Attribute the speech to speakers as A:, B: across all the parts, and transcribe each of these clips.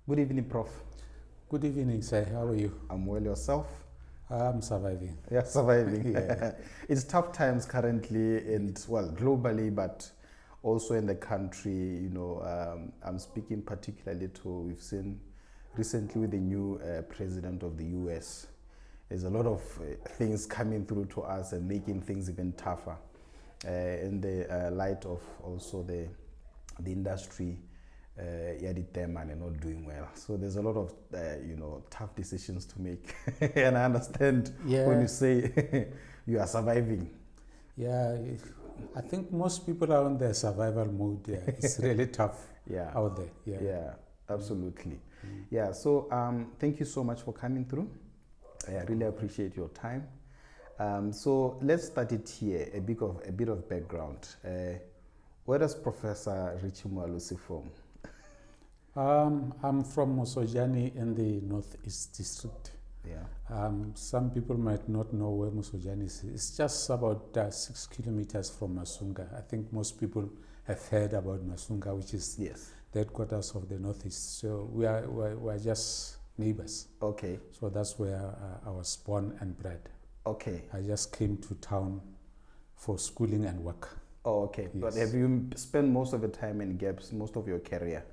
A: Good evening, Prof.
B: Good evening, sir. How are you?
A: I'm well, yourself?
B: I'm surviving.
A: Yeah, surviving.
B: Yeah.
A: It's tough times currently, and well, globally, but also in the country. I'm speaking particularly to we've seen recently with the new president of the U.S. There's a lot of things coming through to us and making things even tougher. In the light of also the industry. And not doing well. So there's a lot of tough decisions to make, and I understand when you say you are surviving.
B: Yeah, I think most people are on their survival mode. Yeah, it's really tough out there.
A: Yeah, absolutely. Yeah. So thank you so much for coming through. I really appreciate your time. So let's start it here. A bit of background. Where does Professor Richie Moalosi from?
B: I'm from Mosojani in the Northeast District.
A: Yeah.
B: Some people might not know where Mosojani is. It's just about 6 kilometers from Masunga. I think most people have heard about Masunga, which is the headquarters of the Northeast. So we're just neighbors.
A: Okay.
B: So that's where I was born and bred.
A: Okay.
B: I just came to town for schooling and work.
A: Oh, okay. Yes. But have you spent most of the time in Gaps, most of your career?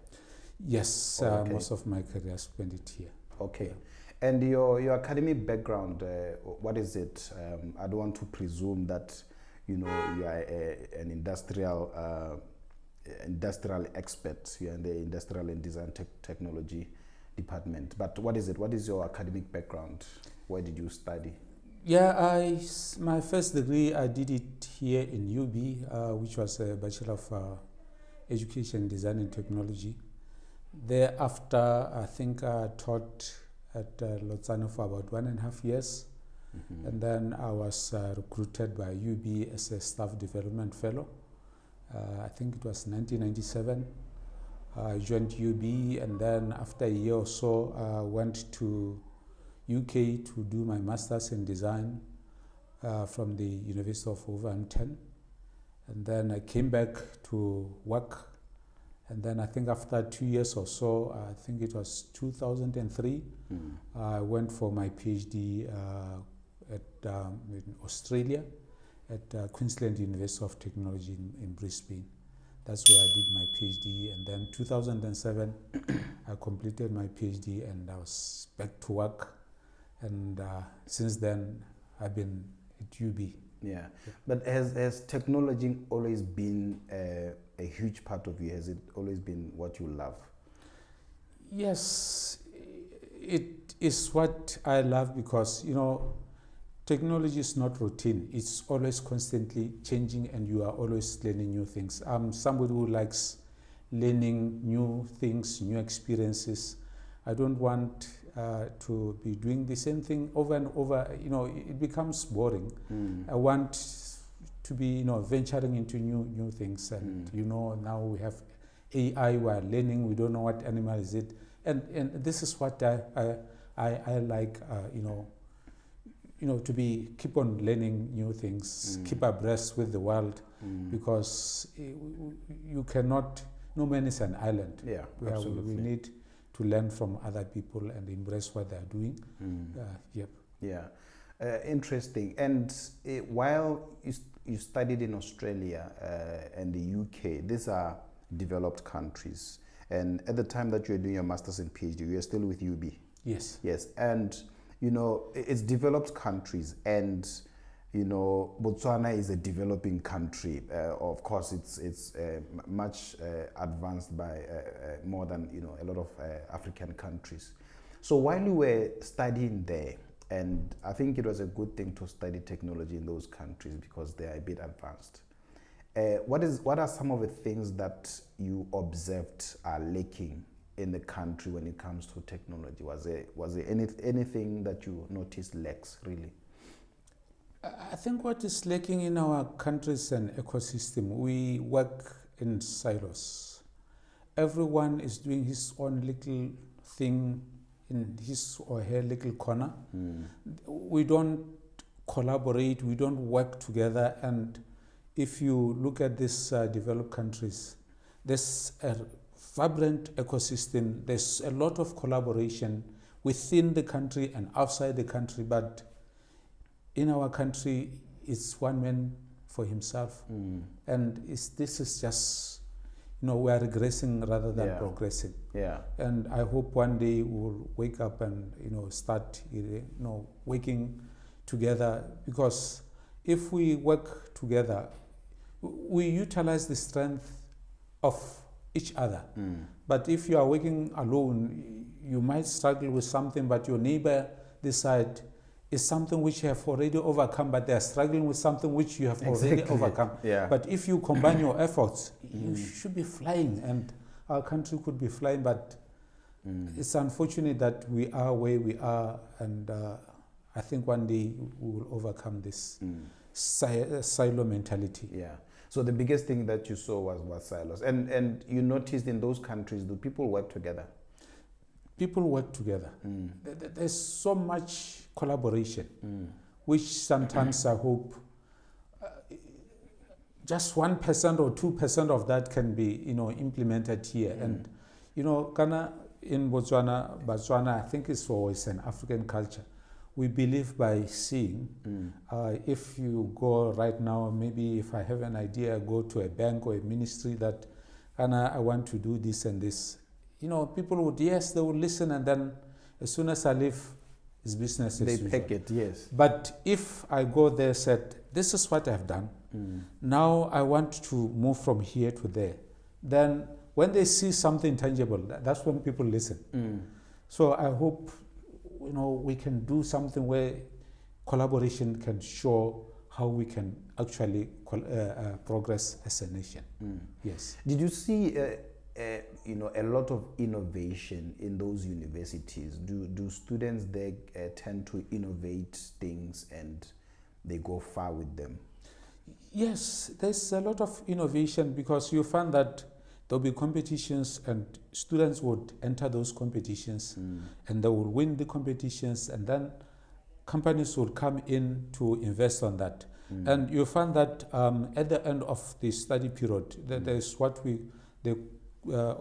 B: Yes, most of my career spent it here.
A: Okay. Yeah. And your academic background, what is it? I don't want to presume that you are an industrial expert. You are in the industrial and design technology department. But what is it? What is your academic background? Where did you study?
B: Yeah, my first degree I did it here in UB, which was a Bachelor of Education, Design and Technology. Thereafter, I think I taught at Botswana for about 1.5 years. Mm-hmm. And then I was recruited by UB as a staff development fellow. I think it was 1997. I joined UB, and then after a year or so, I went to UK to do my master's in design from the University of Botswana. And then I came back to work. And then I think after 2 years or so, I think it was 2003, I went for my PhD in Australia at Queensland University of Technology in Brisbane. That's where I did my PhD. And then 2007, I completed my PhD and I was back to work. And since then, I've been at UB.
A: Yeah. But has technology always been a huge part of you? Has it always been what you love?
B: Yes, it is what I love because, technology is not routine. It's always constantly changing and you are always learning new things. I'm somebody who likes learning new things, new experiences. I don't want to be doing the same thing over and over. It becomes boring. I want to be, venturing into new things. And, now we have AI, we are learning, we don't know what animal is it. And this is what I like, to keep on learning new things, keep abreast with the world, because you cannot, no man is an island.
A: Yeah,
B: we need to learn from other people and embrace what they're doing.
A: Yeah, interesting. And while you studied in Australia and the UK, these are developed countries. And at the time that you were doing your master's and PhD, you were still with UB.
B: Yes.
A: Yes, and it's developed countries, and Botswana is a developing country. Of course, it's much advanced by more than a lot of African countries. So while you were studying there, and I think it was a good thing to study technology in those countries because they are a bit advanced. What are some of the things that you observed are lacking in the country when it comes to technology? Was there anything that you noticed lacks really?
B: I think what is lacking in our country is an ecosystem. We work in silos. Everyone is doing his own little thing in his or her little corner. We don't collaborate, we don't work together. And if you look at these developed countries, there's a vibrant ecosystem. There's a lot of collaboration within the country and outside the country, but in our country, it's one man for himself. And this is just, we are regressing rather than progressing.
A: Yeah.
B: And I hope one day we'll wake up and, start, working together, because if we work together, we utilize the strength of each other. But if you are working alone, you might struggle with something, but your neighbor this side is something which you have already overcome, but they are struggling with something which you have already overcome.
A: Yeah.
B: But if you combine your efforts, you should be flying, and our country could be flying, but it's unfortunate that we are where we are, and I think one day we will overcome this silo mentality.
A: Yeah. So the biggest thing that you saw was silos. And you noticed in those countries, do people work together?
B: People work together. There's so much collaboration, which sometimes I hope just 1% or 2% of that can be, implemented here. And, Ghana in Botswana, I think it's an African culture. We believe by seeing. If you go right now, maybe if I have an idea, go to a bank or a ministry that, Ghana, I want to do this and this. People would, they would listen, and then as soon as I leave, it's business as usual. They
A: pack it, yes.
B: But if I go there, said, this is what I've done, now I want to move from here to there, then when they see something tangible, that's when people listen. So I hope, we can do something where collaboration can show how we can actually progress as a nation. Yes.
A: Did you see a lot of innovation in those universities? Do students there tend to innovate things and they go far with them?
B: Yes, there's a lot of innovation, because you find that there'll be competitions and students would enter those competitions and they will win the competitions, and then companies will come in to invest on that. And you find that at the end of the study period, there's what they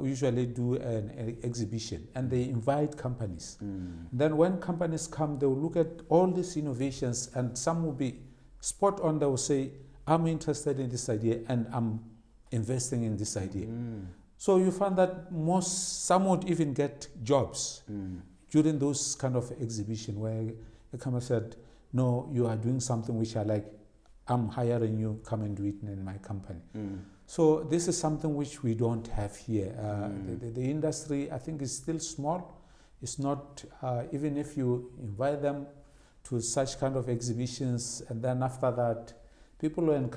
B: usually do an exhibition, and they invite companies. Then when companies come, they will look at all these innovations, and some will be spot on. They will say, I'm interested in this idea and I'm investing in this idea. So you find that some would even get jobs during those kind of exhibition, where the company said, no, you are doing something which I like, I'm hiring you, come and do it in my company. So this is something which we don't have here. The industry, I think, is still small. It's not, even if you invite them to such kind of exhibitions, and then after that, people will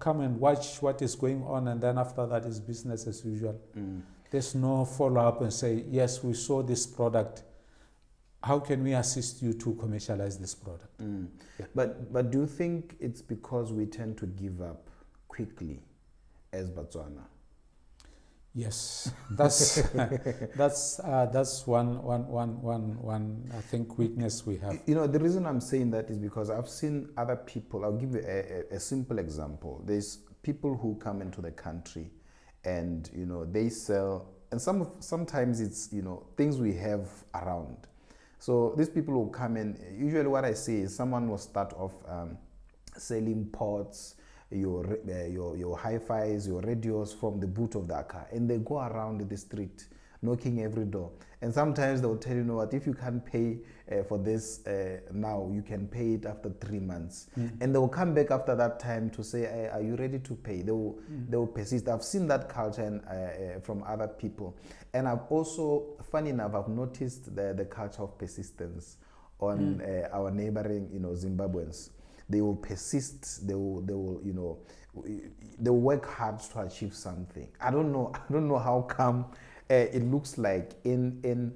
B: come and watch what is going on, and then after that is business as usual. There's no follow-up and say, yes, we saw this product. How can we assist you to commercialize this product? Yeah.
A: But do you think it's because we tend to give up quickly as Botswana?
B: Yes, that's one I think weakness we have.
A: The reason I'm saying that is because I've seen other people. I'll give you a simple example. There's people who come into the country, and they sell, and sometimes it's things we have around. So these people will come in. Usually, what I see is someone will start off selling pots, your hi-fis, your radios from the boot of their car, and they go around the street knocking every door. And sometimes they'll tell you, what, if you can't pay for this now, you can pay it after 3 months. And they will come back after that time to say, are you ready to pay? They will persist. I've seen that culture from other people. And I've also, funny enough, I've noticed the culture of persistence on our neighboring, Zimbabweans. They will persist. They will work hard to achieve something. I don't know how come it looks like in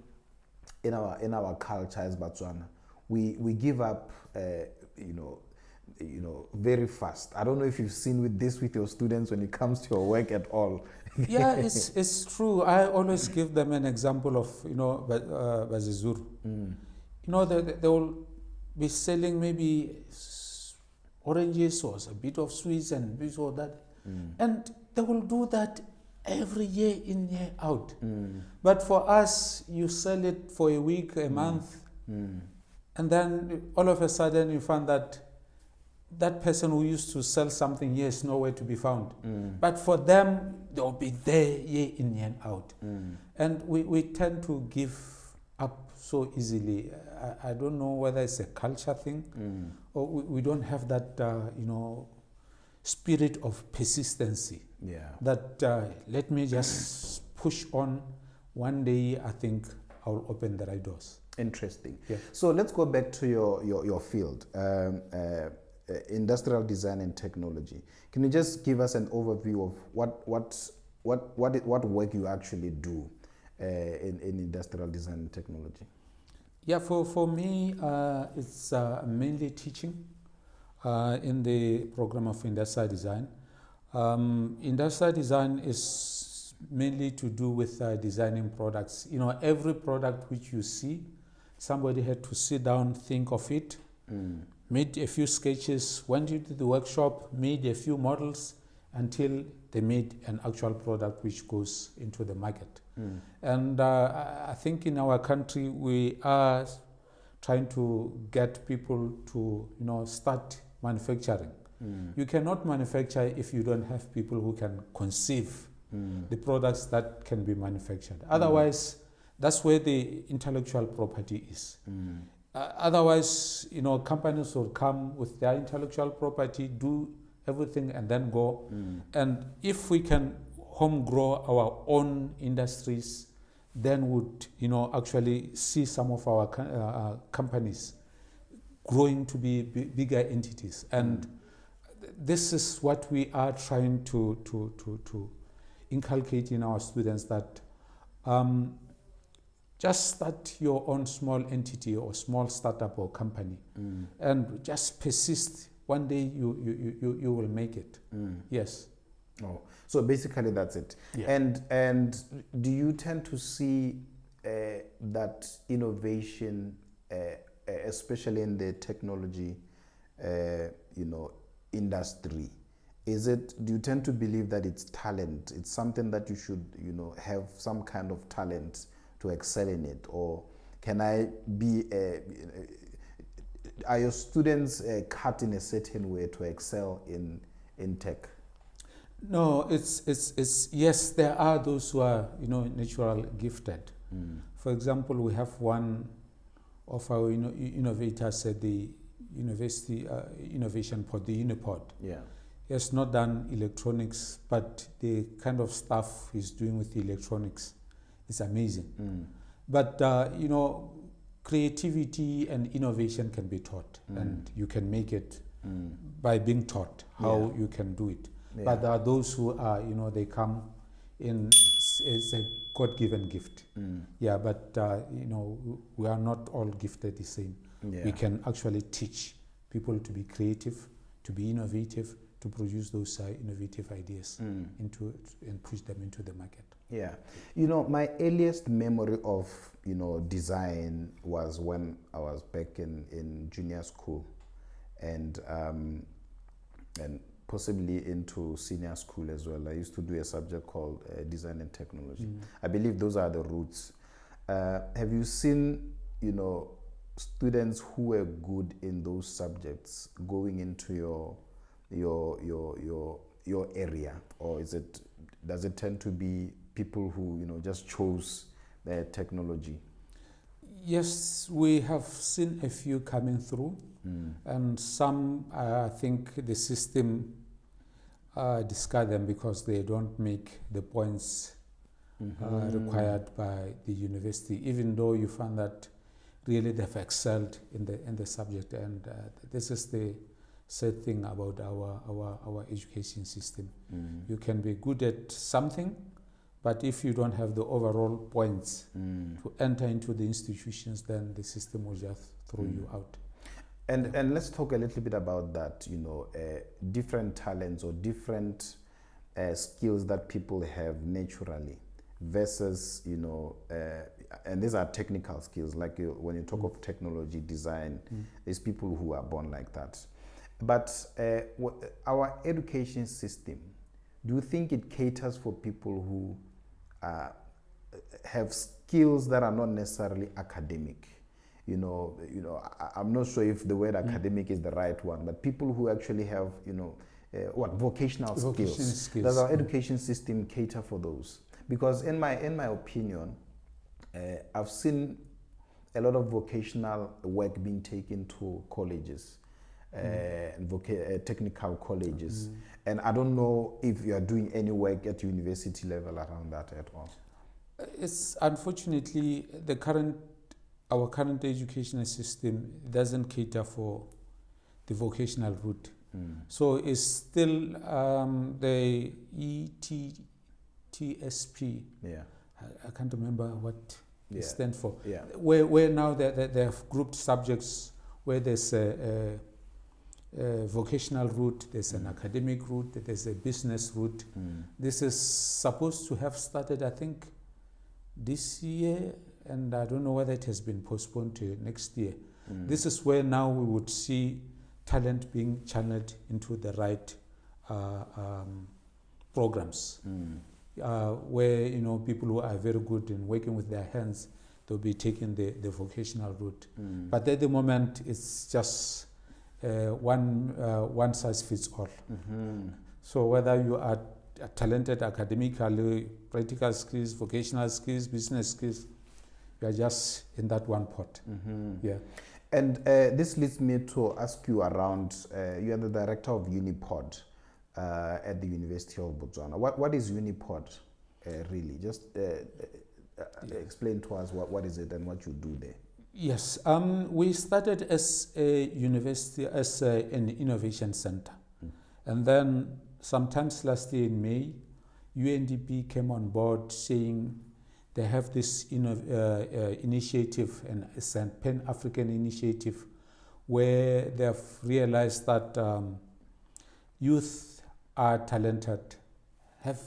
A: our culture as Botswana, we give up, very fast. I don't know if you've seen with your students when it comes to your work at all.
B: Yeah, it's true. I always give them an example of Bazizuru. They will be selling maybe oranges or a bit of sweets and bit of that, and they will do that every year in, year out. But for us, you sell it for a week, a month, and then all of a sudden you find that that person who used to sell something here is nowhere to be found. But for them, they'll be there year in, year out. And we tend to give up so easily. I don't know whether it's a culture thing or we don't have that, spirit of persistency.
A: Yeah.
B: That let me just push on. One day, I think I'll open the right doors.
A: Interesting.
B: Yeah.
A: So let's go back to your field, industrial design and technology. Can you just give us an overview of what work you actually do in industrial design and technology?
B: Yeah, for me, it's mainly teaching in the program of industrial design. Industrial design is mainly to do with designing products. Every product which you see, somebody had to sit down, think of it, made a few sketches, went into the workshop, made a few models until they made an actual product which goes into the market. And I think in our country we are trying to get people to start manufacturing. You cannot manufacture if you don't have people who can conceive the products that can be manufactured. Otherwise, that's where the intellectual property is. Otherwise, companies will come with their intellectual property, do everything, and then go. And if we can home grow our own industries, then would actually see some of our companies growing to be bigger entities. And this is what we are trying to inculcate in our students, that just start your own small entity or small startup or company, and just persist. One day you will make it. Yes.
A: Oh, so basically that's it.
B: Yeah.
A: And do you tend to see that innovation, especially in the technology, industry? Do you tend to believe that it's talent? It's something that you should, have some kind of talent to excel in it, or can I be? Are your students cut in a certain way to excel in tech?
B: No, it's yes. There are those who are natural gifted. For example, we have one of our innovators at the University Innovation Pod, the Unipod.
A: Yeah.
B: He has not done electronics, but the kind of stuff he's doing with the electronics is amazing. But creativity and innovation can be taught, and you can make it by being taught how you can do it. Yeah. But there are those who are, they come in as a God-given gift. Yeah, but we are not all gifted the same. Yeah. We can actually teach people to be creative, to be innovative, to produce those innovative ideas and push them into the market.
A: Yeah. My earliest memory of, design was when I was back in junior school and possibly into senior school as well. I used to do a subject called design and technology. I believe those are the roots. Have you seen, students who were good in those subjects going into your area, or does it tend to be people who just chose the technology?
B: Yes, we have seen a few coming through, and some I think the system discard them because they don't make the points required by the university, even though you find that really they've excelled in the subject. And this is the sad thing about our education system. You can be good at something, but if you don't have the overall points to enter into the institutions, then the system will just throw you out.
A: And let's talk a little bit about that, different talents or different skills that people have naturally versus, and these are technical skills, like when you talk of technology, design, there's people who are born like that. But our education system do you think it caters for people who have skills that are not necessarily academic? I'm not sure if the word academic is the right one, but people who actually have, vocational skills. Does our education system cater for those? Because in my opinion, I've seen a lot of vocational work being taken to colleges, technical colleges, and I don't know if you are doing any work at university level around that at all.
B: It's unfortunately our current educational system doesn't cater for the vocational route. So it's still the ETSP.
A: Yeah.
B: I can't remember what it stands for.
A: Yeah.
B: Where now they have grouped subjects where there's a vocational route, there's an academic route, there's a business route. This is supposed to have started, I think, this year, and I don't know whether it has been postponed to next year. This is where now we would see talent being channeled into the right programs, where people who are very good in working with their hands, they'll be taking the vocational route. But at the moment, it's just one size fits all. So whether you are talented academically, practical skills, vocational skills, business skills, you are just in that one pot. Yeah.
A: And this leads me to ask you around, you are the director of Unipod at the University of Botswana. What is Unipod really? Just explain to us what is it and what you do there.
B: Yes, we started as a university, as an innovation center. And then sometimes last year in May, UNDP came on board saying they have this initiative, and it's a Pan-African initiative, where they've realized that youth are talented, have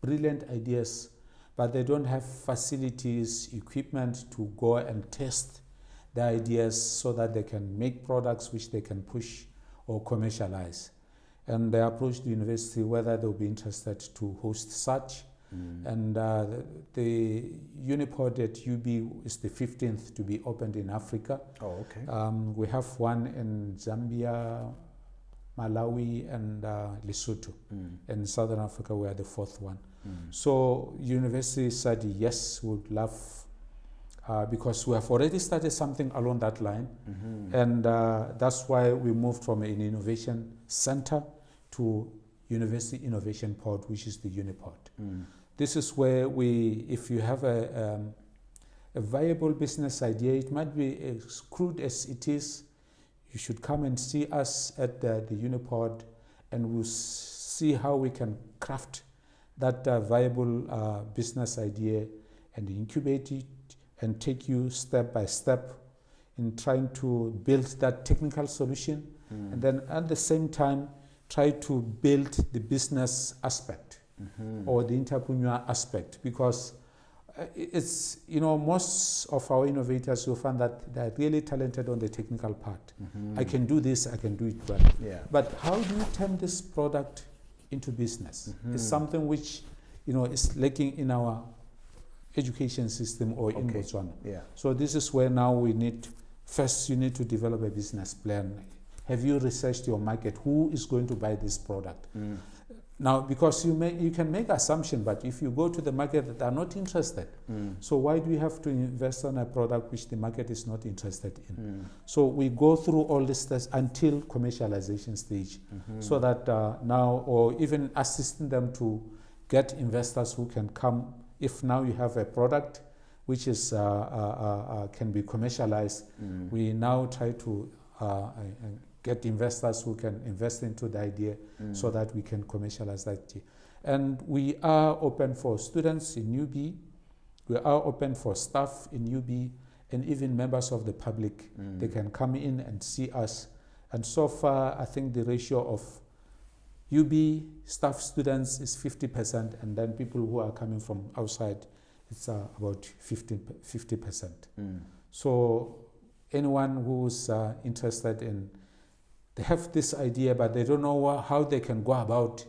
B: brilliant ideas, but they don't have facilities, equipment to go and test the ideas so that they can make products which they can push or commercialize. And they approached the university whether they'll be interested to host such. And the Unipod at UB is the 15th to be opened in Africa.
A: Oh, okay.
B: We have one in Zambia, Malawi, and Lesotho. In Southern Africa, we are the 4th one. So university said, yes, we would love, because we have already started something along that line. And that's why we moved from an innovation center to University Innovation Pod, which is the Unipod. This is where if you have a viable business idea, it might be as crude as it is, you should come and see us at the Unipod, and we'll see how we can craft that viable business idea and incubate it and take you step by step in trying to build that technical solution, and then at the same time try to build the business aspect or the entrepreneur aspect, because it's, most of our innovators, you'll find that they're really talented on the technical part. I can do this, I can do it well.
A: Yeah.
B: But how do you turn this product into business? It's something which, is lacking in our education system or in Botswana.
A: Yeah.
B: So this is where now you need to develop a business plan. Have you researched your market? Who is going to buy this product? Now, because you can make assumption, but if you go to the market that are not interested, so why do you have to invest on a product which the market is not interested in? So we go through all this steps until commercialization stage, so that now, or even assisting them to get investors who can come. If now you have a product which is can be commercialized, we now try to get investors who can invest into the idea so that we can commercialize that idea. And we are open for students in UB, we are open for staff in UB, and even members of the public. They can come in and see us. And so far, I think the ratio of UB staff students is 50%, and then people who are coming from outside, it's about 50%. So anyone who's interested in they have this idea, but they don't know how they can go about,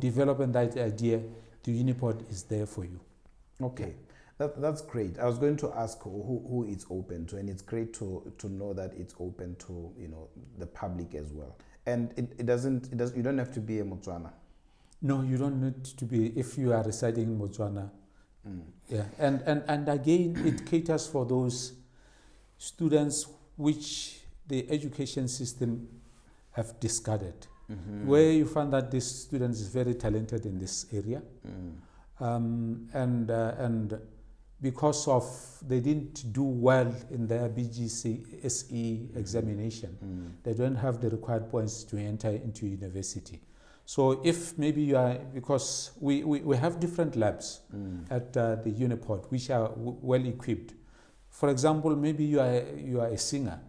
B: developing that idea. The Unipod is there for you.
A: Okay. That's great. I was going to ask who it's open to, and it's great to know that it's open to the public as well. And you don't have to be a Botswana.
B: No, you don't need to be if you are residing in Botswana. Yeah, and again, it caters for those students which the education system have discarded, where you find that this student is very talented in this area, and because of they didn't do well in their BGCSE examination, they don't have the required points to enter into university. So if maybe you are, because we have different labs at the Unipod which are well equipped. For example, maybe you are a singer.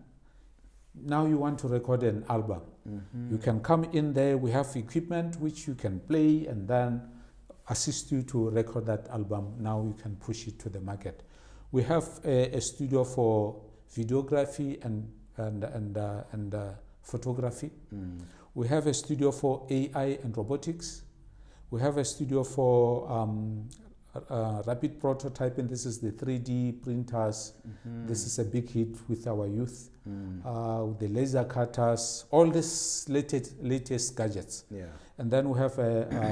B: Now you want to record an album. You can come in there. We have equipment which you can play and then assist you to record that album. Now you can push it to the market. We have a studio for videography and photography. We have a studio for AI and robotics. We have a studio for rapid prototyping. This is the 3D printers. This is a big hit with our youth. The laser cutters, all these latest gadgets. Yeah. And then we have a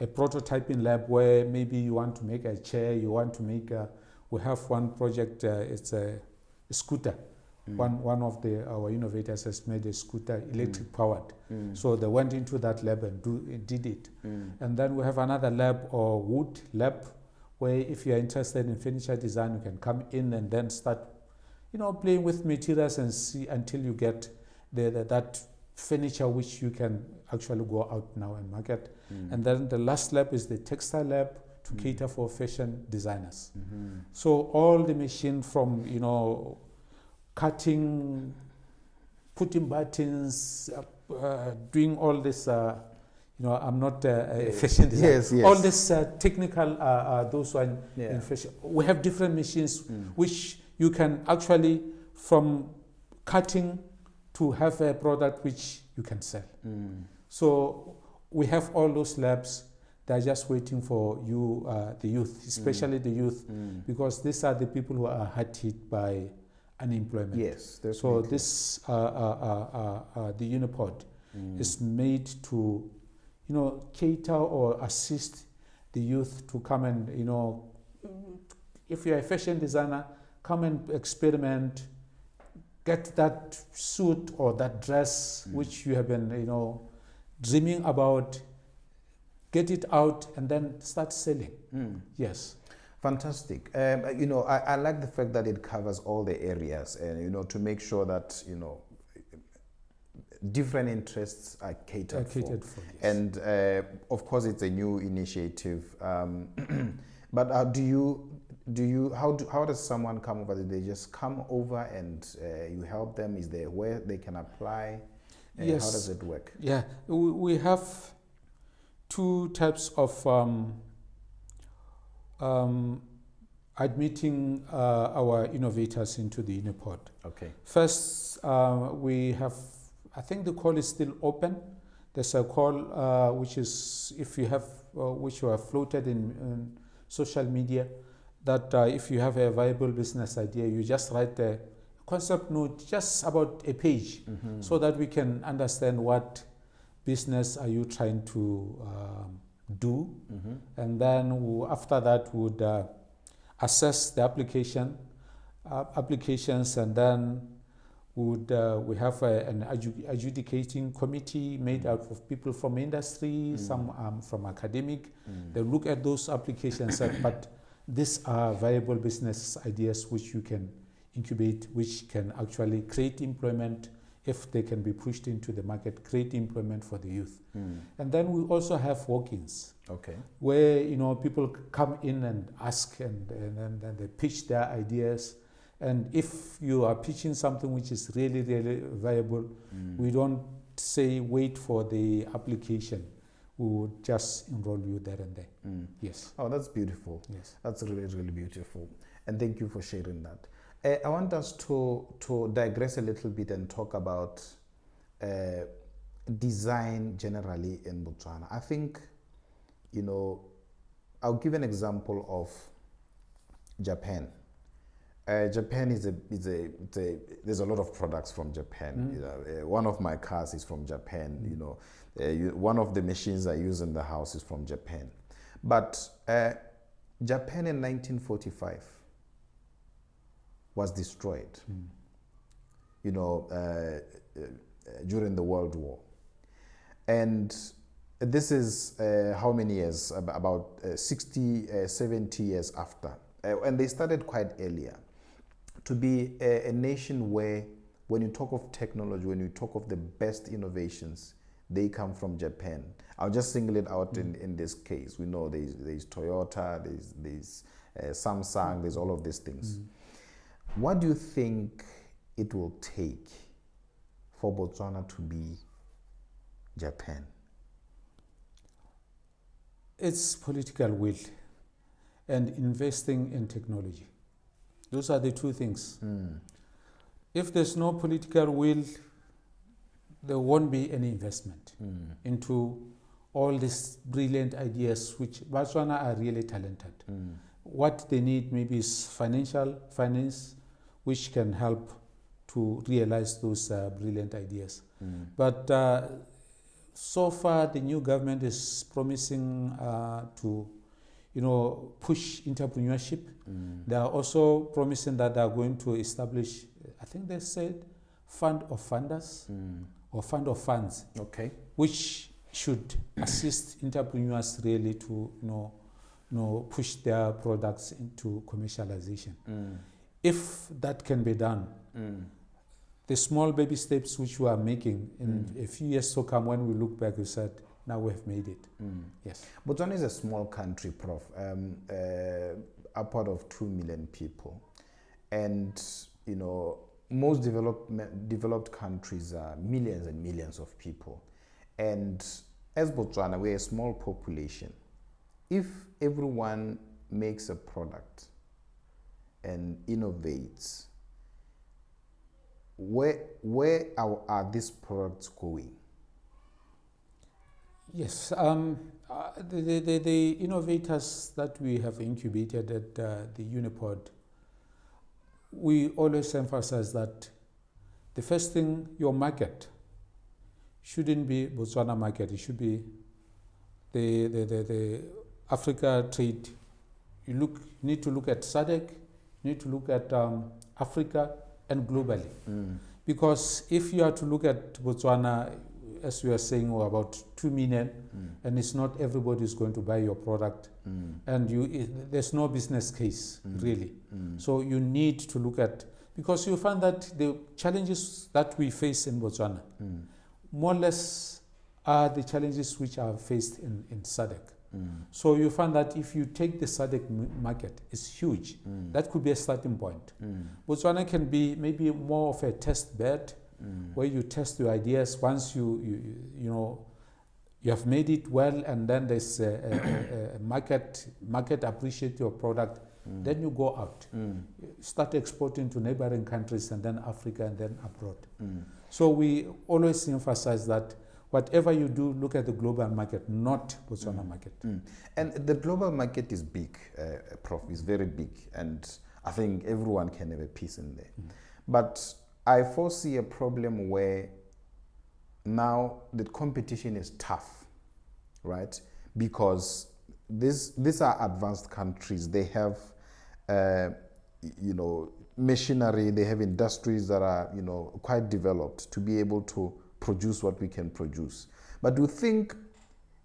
B: prototyping lab where maybe you want to make a chair, you want to make we have one project, it's a scooter. One of our innovators has made a scooter electric powered. So they went into that lab and did it. And then we have another lab or wood lab where if you're interested in furniture design, you can come in and then start, playing with materials and see until you get that furniture which you can actually go out now and market. And then the last lab is the textile lab to cater for fashion designers. So all the machine from, cutting, putting buttons, doing all this, I'm not a fashion designer.
A: Yes.
B: All this technical, those one in fashion. We have different machines which you can actually, from cutting to have a product which you can sell. So we have all those labs. They're just waiting for you, the youth, especially the youth, because these are the people who are hard hit by unemployment.
A: Yes, definitely.
B: So this, the Unipod is made to, cater or assist the youth to come and, if you're a fashion designer, come and experiment, get that suit or that dress which you have been, dreaming about, get it out and then start selling. Yes.
A: Fantastic. I like the fact that it covers all the areas and, to make sure that, different interests are catered for.
B: Yes.
A: And of course, it's a new initiative. But how does someone come over? Do they just come over and you help them? Is there where they can apply?
B: Yes.
A: How does it work?
B: Yeah, we have two types of admitting our innovators into the Unipod.
A: Okay.
B: First, we have, I think the call is still open. There's a call which is, if you have, which you have floated in social media, that if you have a viable business idea, you just write a concept note, just about a page, so that we can understand what business are you trying to do, and then after that would assess the applications, and then we have an adjudicating committee made out of people from industry, some from academic. They look at those applications, but these are viable business ideas which you can incubate, which can actually create employment if they can be pushed into the market, create employment for the youth. And then we also have walk-ins, where people come in and ask and they pitch their ideas. And if you are pitching something which is really, really viable, we don't say wait for the application. We would just enroll you there and there. Yes.
A: Oh, that's beautiful.
B: Yes.
A: That's really, really beautiful. And thank you for sharing that. I want us to digress a little bit and talk about design generally in Botswana? I think, you know, I'll give an example of Japan. Japan there's a lot of products from Japan. You know, one of my cars is from Japan. You know, one of the machines I use in the house is from Japan. But Japan in 1945 was destroyed. You know, during the World War, and this is how many years? About 60, 70 years after. And they started quite earlier to be a nation where, when you talk of technology, when you talk of the best innovations, they come from Japan. I'll just single it out in this case. We know there's Toyota, there's Samsung, there's all of these things. What do you think it will take for Botswana to be Japan?
B: It's political will and investing in technology. Those are the two things. If there's no political will, there won't be any investment into all these brilliant ideas, which Botswana are really talented. What they need maybe is finance, which can help to realize those brilliant ideas. But so far, the new government is promising to, you know, push entrepreneurship. They are also promising that they are going to establish, I think they said, fund of funders or fund of funds, which should assist entrepreneurs really to, you know, push their products into commercialization. If that can be done, the small baby steps which we are making in a few years to come, when we look back, we said, now we have made it. Yes.
A: Botswana is a small country, Prof. Upward of 2 million people. And, you know, most developed countries are millions and millions of people. And as Botswana, we're a small population. If everyone makes a product and innovates, where are these products going?
B: Yes, the innovators that we have incubated at the Unipod, we always emphasize that the first thing, your market shouldn't be Botswana market. It should be the Africa trade. You need to look at SADC, you need to look at Africa and globally. Because if you are to look at Botswana, as we are saying, about 2 million, and it's not everybody is going to buy your product, and there's no business case, really. So you need to look at, because you find that the challenges that we face in Botswana, more or less are the challenges which are faced in SADC. So you find that if you take the SADC market, it's huge. That could be a starting point. Botswana can be maybe more of a test bed, where you test your ideas. Once you have made it well, and then there's a market appreciate your product, then you go out, start exporting to neighboring countries, and then Africa, and then abroad. So we always emphasize that whatever you do, look at the global market, not Botswana market.
A: And the global market is big, Prof, is very big, and I think everyone can have a piece in there. But I foresee a problem where now the competition is tough, right? Because these are advanced countries. They have, machinery. They have industries that are, quite developed to be able to produce what we can produce. But do you think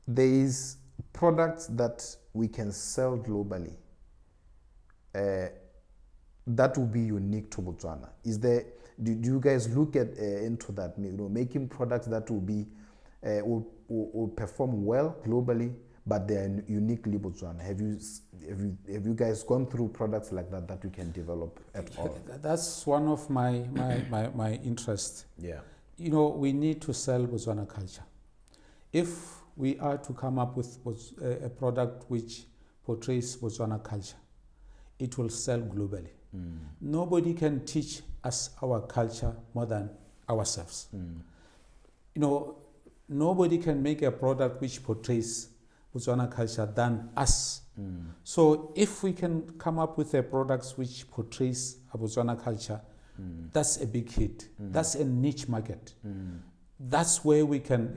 A: there is products that we can sell globally that will be unique to Botswana? Do you guys look at into that? Making products that will be will perform well globally, but they are uniquely Botswana. Have you guys gone through products like that you can develop at all?
B: That's one of my interests.
A: Yeah.
B: We need to sell Botswana culture. If we are to come up with a product which portrays Botswana culture, it will sell globally. Nobody can teach us our culture more than ourselves. nobody can make a product which portrays Botswana culture than us. So if we can come up with a product which portrays a Botswana culture, that's a big hit. That's a niche market. That's where we can,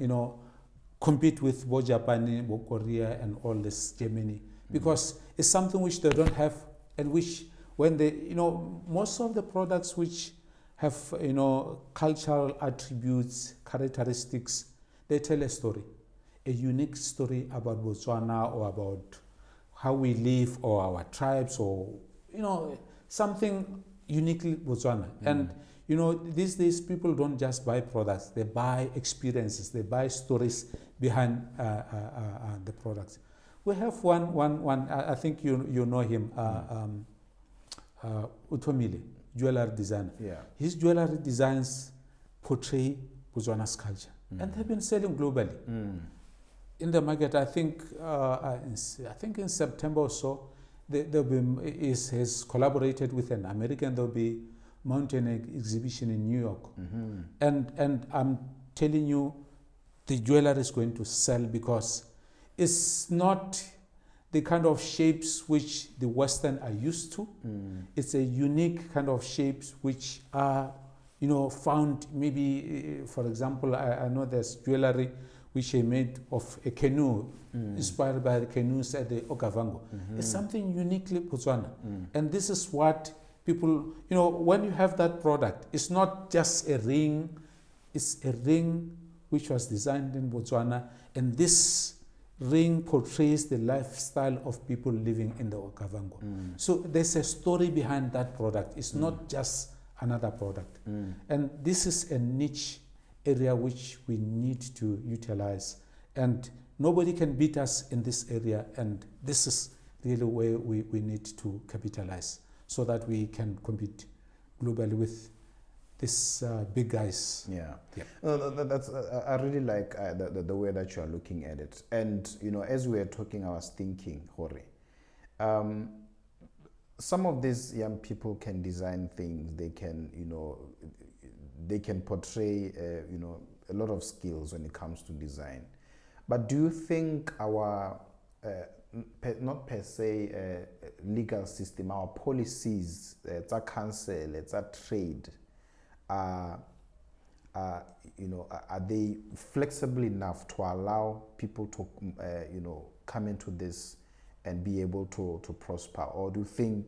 B: compete with Bo Japan, Bo Korea, and all this Germany, because it's something which they don't have, and which when they, most of the products which have, cultural attributes, characteristics, they tell a story, a unique story about Botswana or about how we live or our tribes or, something uniquely Botswana. And, these days people don't just buy products, they buy experiences, they buy stories behind the products. We have one. I think you know him, Utomile, jewelry designer.
A: Yeah.
B: His jewelry designs portray Botswana's culture, and they've been selling globally. In the market, I think in September or so, has collaborated with an American. There'll be mountain exhibition in New York, and I'm telling you, the jewelry is going to sell because it's not the kind of shapes which the Western are used to. It's a unique kind of shapes which are, found maybe, for example, I know there's jewelry which are made of a canoe, inspired by the canoes at the Okavango. It's something uniquely Botswana. And this is what people, when you have that product, it's not just a ring, it's a ring which was designed in Botswana, and this ring portrays the lifestyle of people living in the Okavango. So there's a story behind that product. It's not just another product. And this is a niche area which we need to utilize. And nobody can beat us in this area. And this is really where we need to capitalize so that we can compete globally with these big guys.
A: Yeah. That's I really like the way that you are looking at it. And as we were talking, I was thinking, Hore, some of these young people can design things. They can, they can portray, a lot of skills when it comes to design. But do you think our not per se legal system, our policies, it's a council, it's a trade, are they flexible enough to allow people to, come into this and be able to prosper? Or do you think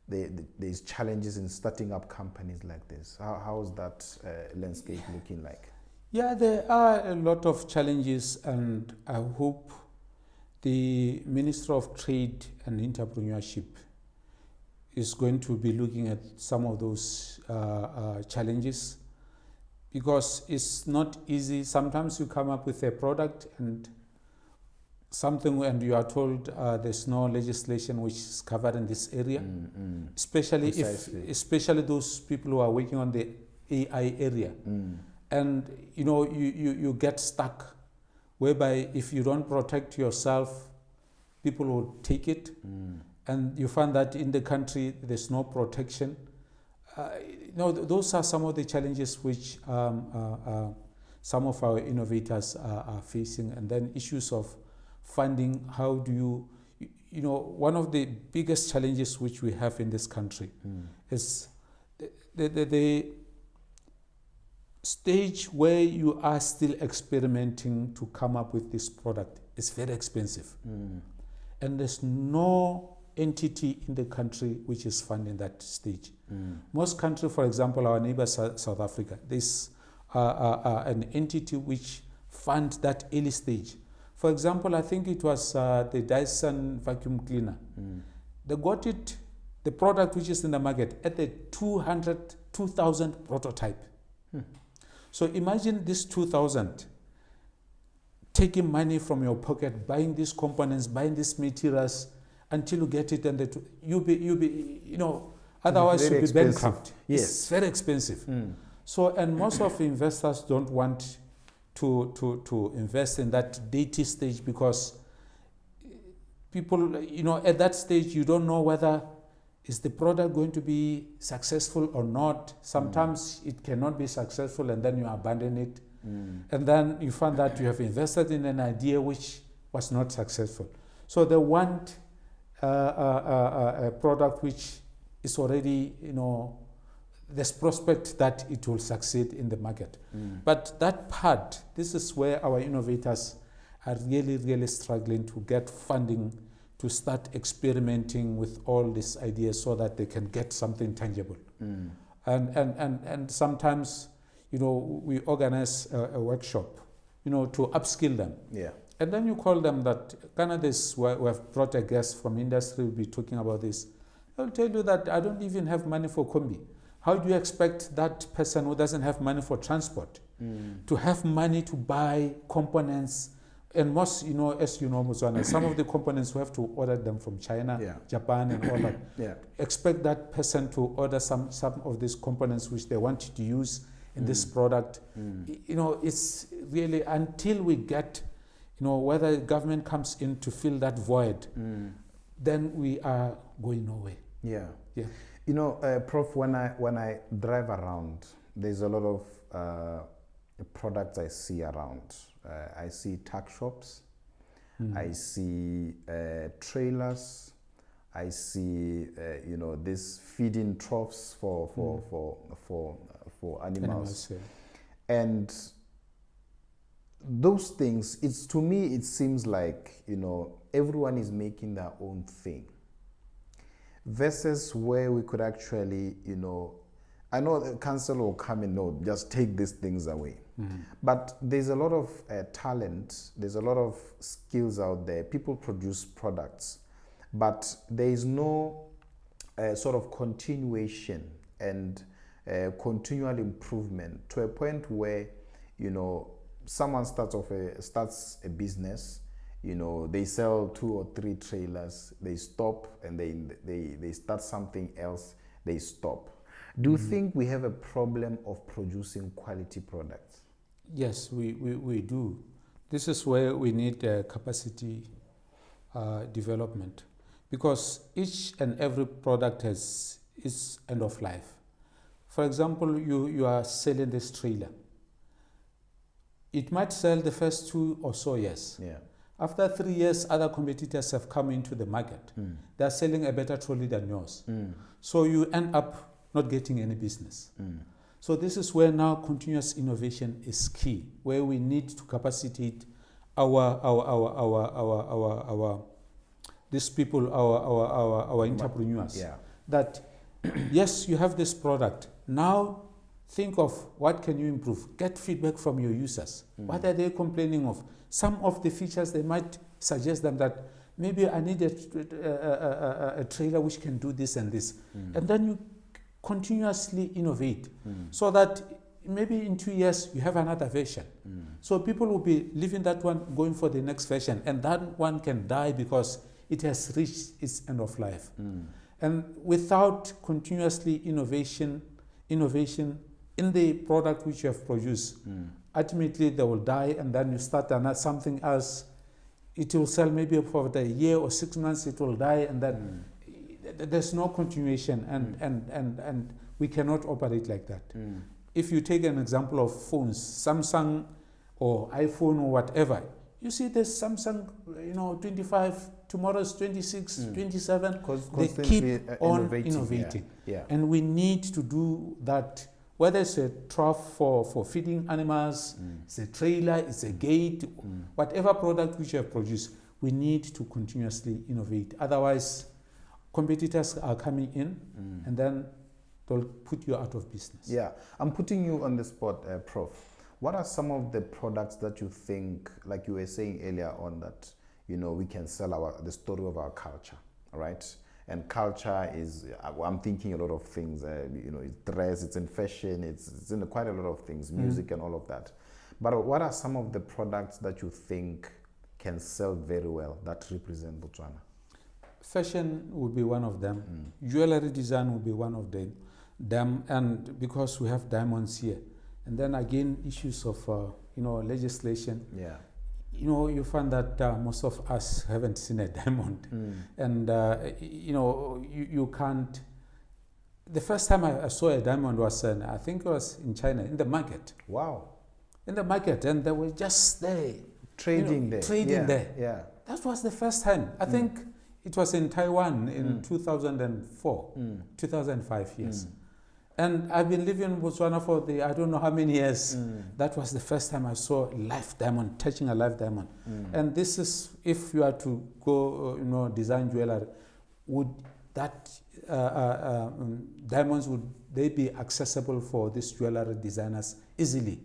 A: there's challenges in starting up companies like this? How is that landscape looking like?
B: Yeah, there are a lot of challenges, and I hope the Minister of Trade and Entrepreneurship is going to be looking at some of those challenges, because it's not easy. Sometimes you come up with a product and something, and you are told there's no legislation which is covered in this area, especially those people who are working on the AI area. And you get stuck, whereby if you don't protect yourself, people will take it. And you find that in the country there's no protection. Those are some of the challenges which some of our innovators are facing. And then issues of funding. How do you, one of the biggest challenges which we have in this country is the stage where you are still experimenting to come up with this product is very expensive. And there's no entity in the country which is funding that stage. Most countries, for example, our neighbor South Africa, there's an entity which funds that early stage. For example, I think it was the Dyson vacuum cleaner. They got it, the product which is in the market, at the 2,000 prototype. So imagine this 2,000 taking money from your pocket, buying these components, buying these materials until you get it, and you'll be otherwise you'll be bankrupt.
A: Yes.
B: It's very expensive. So, and most of investors don't want to invest in that data stage, because people, at that stage you don't know whether is the product going to be successful or not. Sometimes it cannot be successful, and then you abandon it. And then you find that you have invested in an idea which was not successful. So they want a product which is already, there's prospect that it will succeed in the market. But that part, this is where our innovators are really, really struggling to get funding to start experimenting with all these ideas so that they can get something tangible. And sometimes, we organize a workshop, to upskill them.
A: Yeah.
B: And then you call them that, we have brought a guest from industry, will be talking about this. I'll tell you that I don't even have money for combi. How do you expect that person who doesn't have money for transport to have money to buy components? And most, as you know, Botswana, some of the components we have to order them from China, Japan, and all that. Expect that person to order some of these components which they want to use in this product. It's really until we get, whether government comes in to fill that void, then we are going nowhere.
A: Prof, when I drive around, there's a lot of products I see around. I see tuck shops, I see trailers, I see this feeding troughs for animals. And those things, to me it seems like everyone is making their own thing, versus where we could actually I know the council will come and just take these things away. But there's a lot of talent, there's a lot of skills out there. People produce products, but there is no sort of continuation and continual improvement to a point where, someone starts a business, they sell 2 or 3 trailers, they stop, and they start something else, they stop. Do you think we have a problem of producing quality products?
B: Yes, we do. This is where we need capacity development, because each and every product has its end of life. For example, you are selling this trailer. It might sell the first 2 or so years. After 3 years, other competitors have come into the market. They are selling a better trolley than yours. So you end up not getting any business. So this is where now continuous innovation is key, where we need to capacitate our these people, our entrepreneurs. That yes, you have this product. Now think of what can you improve. Get feedback from your users. What are they complaining of? Some of the features they might suggest them that maybe I need a trailer which can do this and this. And then you continuously innovate so that maybe in 2 years you have another version. So people will be leaving that one, going for the next version, and that one can die because it has reached its end of life. And without continuously innovation in the product which you have produced, ultimately they will die, and then you start something else. It will sell maybe for a year or 6 months, it will die, and then there's no continuation, and we cannot operate like that. If you take an example of phones, Samsung or iPhone or whatever, you see there's Samsung, 25, tomorrow's 26, 27. They keep on innovating. And we need to do that, whether it's a trough for feeding animals, it's a trailer, it's a gate, whatever product which you have produced, we need to continuously innovate. Otherwise, competitors are coming in, and then they'll put you out of business.
A: I'm putting you on the spot, Prof. What are some of the products that you think, like you were saying earlier on, that we can sell the story of our culture, right? And culture is, I'm thinking a lot of things. It's dress, it's in fashion, it's in quite a lot of things, music and all of that. But what are some of the products that you think can sell very well that represent Botswana?
B: Fashion would be one of them. Jewelry design would be one of them, and because we have diamonds here, and then again issues of legislation. You find that most of us haven't seen a diamond, and you can't. The first time I saw a diamond was I think it was in China in the market.
A: Wow.
B: in the market, and they were just there.
A: Trading there.
B: Trading there.
A: Yeah.
B: That was the first time. I think it was in Taiwan in 2004, 2005, yes. And I've been living in Botswana for I don't know how many years. That was the first time I saw a live diamond, touching a live diamond. And this is, if you are to go, design jewelry, would that diamonds, would they be accessible for these jewelry designers easily?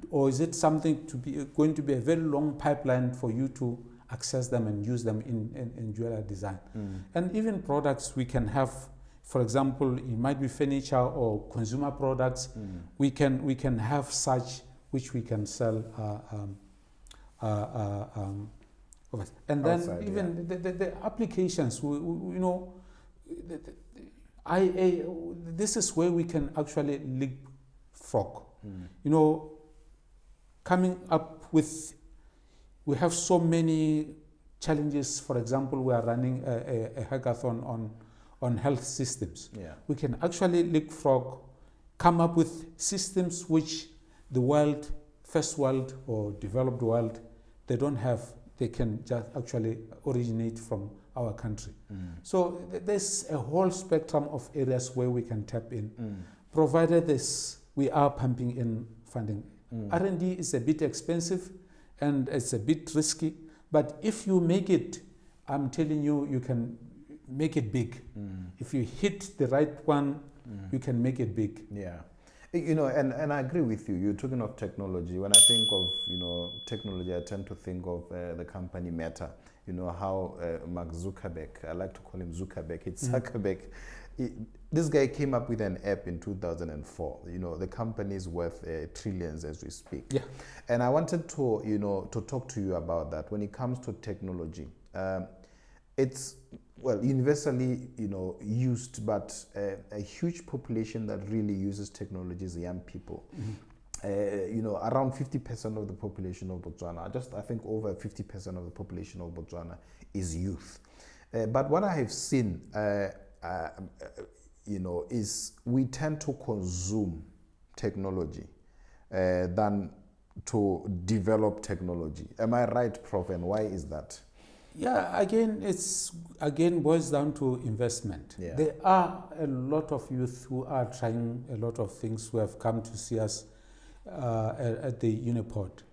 B: Or is it something going to be a very long pipeline for you to access them and use them in jewelry design? And even products we can have, for example, it might be furniture or consumer products. We can have such which we can sell. And then outside, even the applications, this is where we can actually leapfrog. Coming up with, we have so many challenges. For example, we are running a hackathon on health systems. We can actually leapfrog, come up with systems which the world, first world or developed world, they don't have. They can just actually originate from our country. So there's a whole spectrum of areas where we can tap in, provided we are pumping in funding. R&D is a bit expensive and it's a bit risky, but if you make it, I'm telling you, you can make it big. If you hit the right one, you can make it big.
A: Yeah. And I agree with you. You're talking of technology. When I think of, technology, I tend to think of the company Meta. How Mark Zuckerberg, I like to call him Zuckerberg, it's Zuckerberg. This guy came up with an app in 2004. The company is worth trillions as we speak.
B: Yeah.
A: And I wanted to, to talk to you about that. When it comes to technology, it's, universally, used, but a huge population that really uses technology is young people. Around 50% of the population of Botswana, I think over 50% of the population of Botswana is youth. But what I have seen, is we tend to consume technology than to develop technology. Am I right, Prof? And why is that?
B: Yeah, again boils down to investment.
A: Yeah.
B: There are a lot of youth who are trying a lot of things, who have come to see us at the Unipod,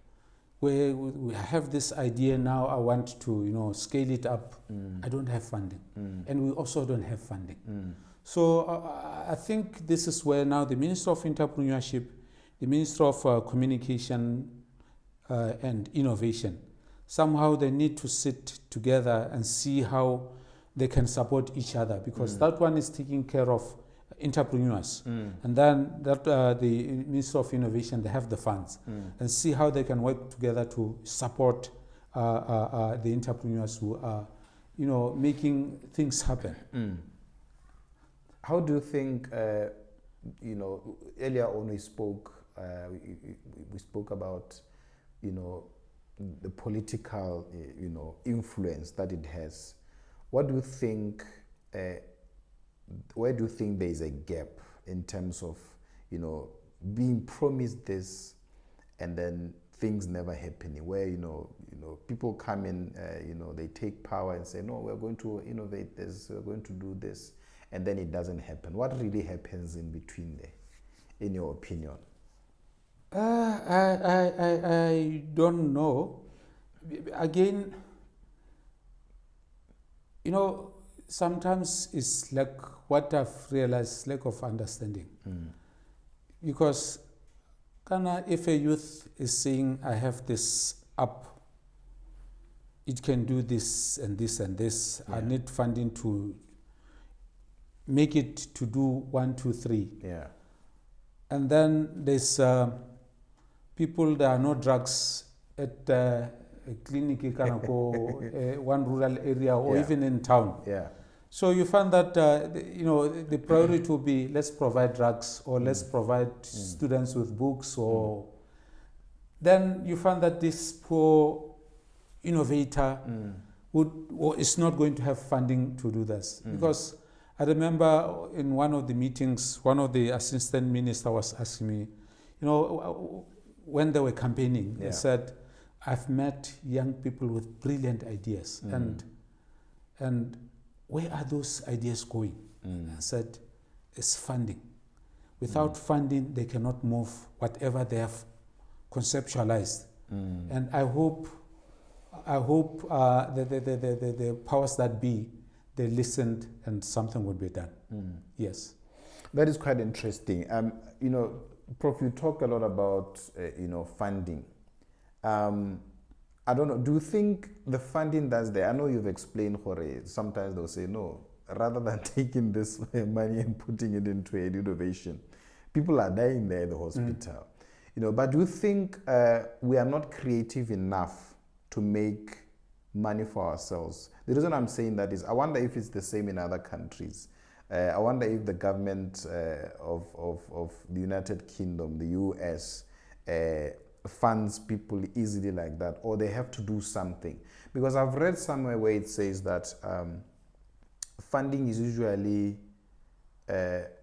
B: where we have this idea now. I want to scale it up. I don't have funding, and we also don't have funding. So I think this is where now the Minister of Entrepreneurship, the Minister of Communication and Innovation, somehow they need to sit together and see how they can support each other, because that one is taking care of entrepreneurs, and then that the Minister of Innovation, they have the funds, and see how they can work together to support the entrepreneurs who are making things happen.
A: How do you think, earlier on we spoke about, the political, influence that it has. What do you think, where do you think there is a gap in terms of, being promised this and then things never happening, where, people come in, they take power and say, no, we're going to innovate this, we're going to do this, and then it doesn't happen. What really happens in between there, in your opinion?
B: I don't know. Again, sometimes it's like what I've realized, lack of understanding. Because if a youth is saying, I have this app, it can do this and this and this, I need funding to make it to do 1, 2, 3.
A: Yeah.
B: And then there's people, there are no drugs at a clinic, one rural area, or even in town.
A: Yeah.
B: So you find that the priority will be, let's provide drugs, or let's provide students with books, or then you find that this poor innovator is not going to have funding to do this. Because I remember in one of the meetings, one of the assistant ministers was asking me, when they were campaigning,
A: Yeah.
B: they said, I've met young people with brilliant ideas, and where are those ideas going? I said, it's funding. Without funding, they cannot move whatever they have conceptualized. And I hope the powers that be, they listened and something would be done. Yes.
A: That is quite interesting. You know, Prof, you talk a lot about, you know, funding. I don't know, do you think the funding that's there, I know you've explained, Jorge, sometimes they'll say, no, rather than taking this money and putting it into an innovation, people are dying there in the hospital. You know, but do you think we are not creative enough to make money for ourselves? The reason I'm saying that is I wonder if it's the same in other countries. I wonder if the government of the United Kingdom, the US, funds people easily like that, or they have to do something. Because I've read somewhere where it says that funding is usually,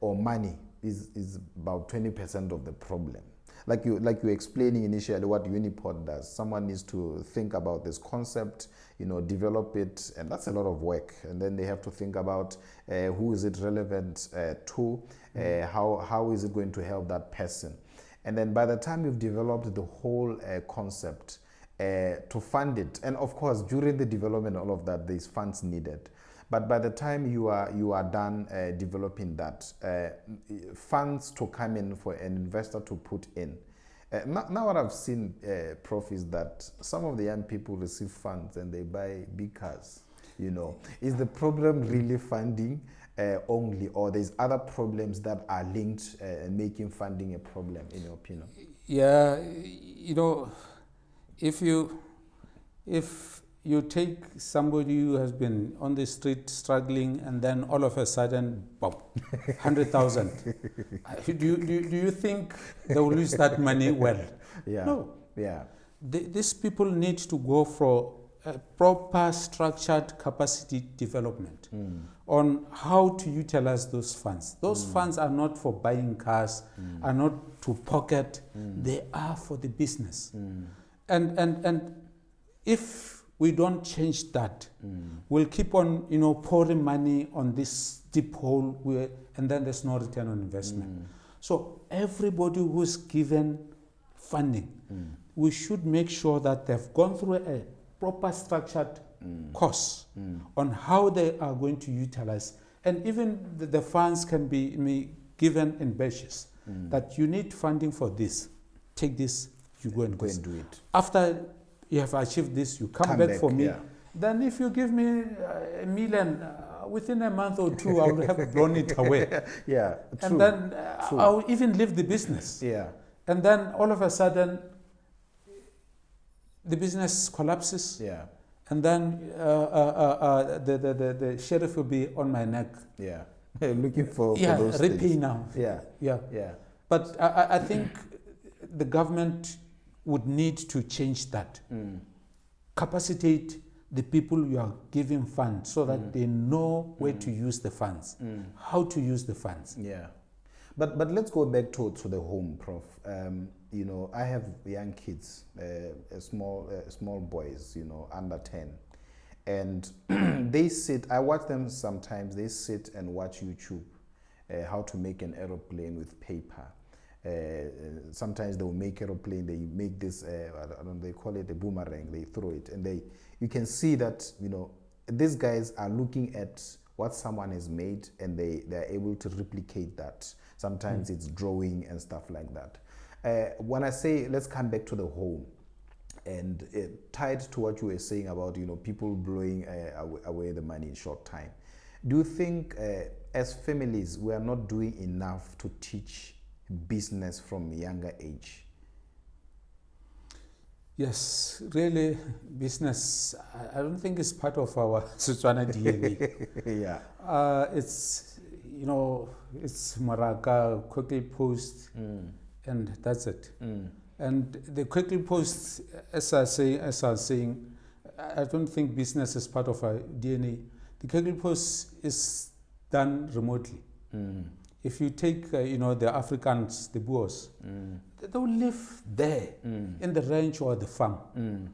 A: or money is about 20% of the problem. Like you were explaining initially what Unipod does. Someone needs to think about this concept, you know, develop it, and that's a lot of work. And then they have to think about who is it relevant to, how is it going to help that person. And then by the time you've developed the whole concept, to fund it, and of course during the development all of that, there's funds needed. But by the time you are done developing that, funds to come in for an investor to put in. Now what I've seen, Prof, is that some of the young people receive funds and they buy big cars. You know, is the problem really funding only, or there's other problems that are linked and making funding a problem, in your opinion?
B: Yeah, you know, if you take somebody who has been on the street struggling and then all of a sudden, boom, 100,000. Do you think they will use that money well?
A: Yeah.
B: No.
A: Yeah.
B: These people need to go for a proper structured capacity development on how to utilize those funds. Those funds are not for buying cars, are not to pocket, they are for the business. And if we don't change that, we'll keep on, you know, pouring money on this deep hole and then there's no return on investment. So everybody who's given funding, we should make sure that they've gone through a proper structured course on how they are going to utilize. And even the funds can be given in batches, that you need funding for this, take this, you go and
A: do it.
B: After you have achieved this, you come back for me.
A: Yeah.
B: Then if you give me $1 million, within a month or two, I will have blown it away.
A: Yeah, true.
B: And then I'll even leave the business.
A: Yeah.
B: And then all of a sudden, the business collapses.
A: Yeah.
B: And then the sheriff will be on my neck.
A: Yeah. Looking for those
B: repay
A: things.
B: now.
A: Yeah.
B: Yeah.
A: Yeah.
B: But I think the government would need to change that. Capacitate the people you are giving funds so that they know where to use the funds, how to use the funds.
A: Yeah. But let's go back to the home, Prof. You know, I have young kids, small boys, you know, under 10. And they sit, I watch them sometimes, they sit and watch YouTube, how to make an aeroplane with paper. Sometimes they will make aeroplane, they make this, I don't know, they call it a boomerang, they throw it. And you can see that, you know, these guys are looking at what someone has made and they're able to replicate that. Sometimes it's drawing and stuff like that. When I say, let's come back to the home, and tied to what you were saying about, you know, people blowing away the money in short time. Do you think as families we are not doing enough to teach business from a younger age?
B: Yes, really, business, I don't think it's part of our Botswana DNA.
A: Yeah.
B: It's, you know, it's Maraka, quickly post, and that's it. And the quickly post, as I was saying, I don't think business is part of our DNA. The quickly post is done remotely. if you take, the Africans, the Boers, they don't live there in the ranch or the farm.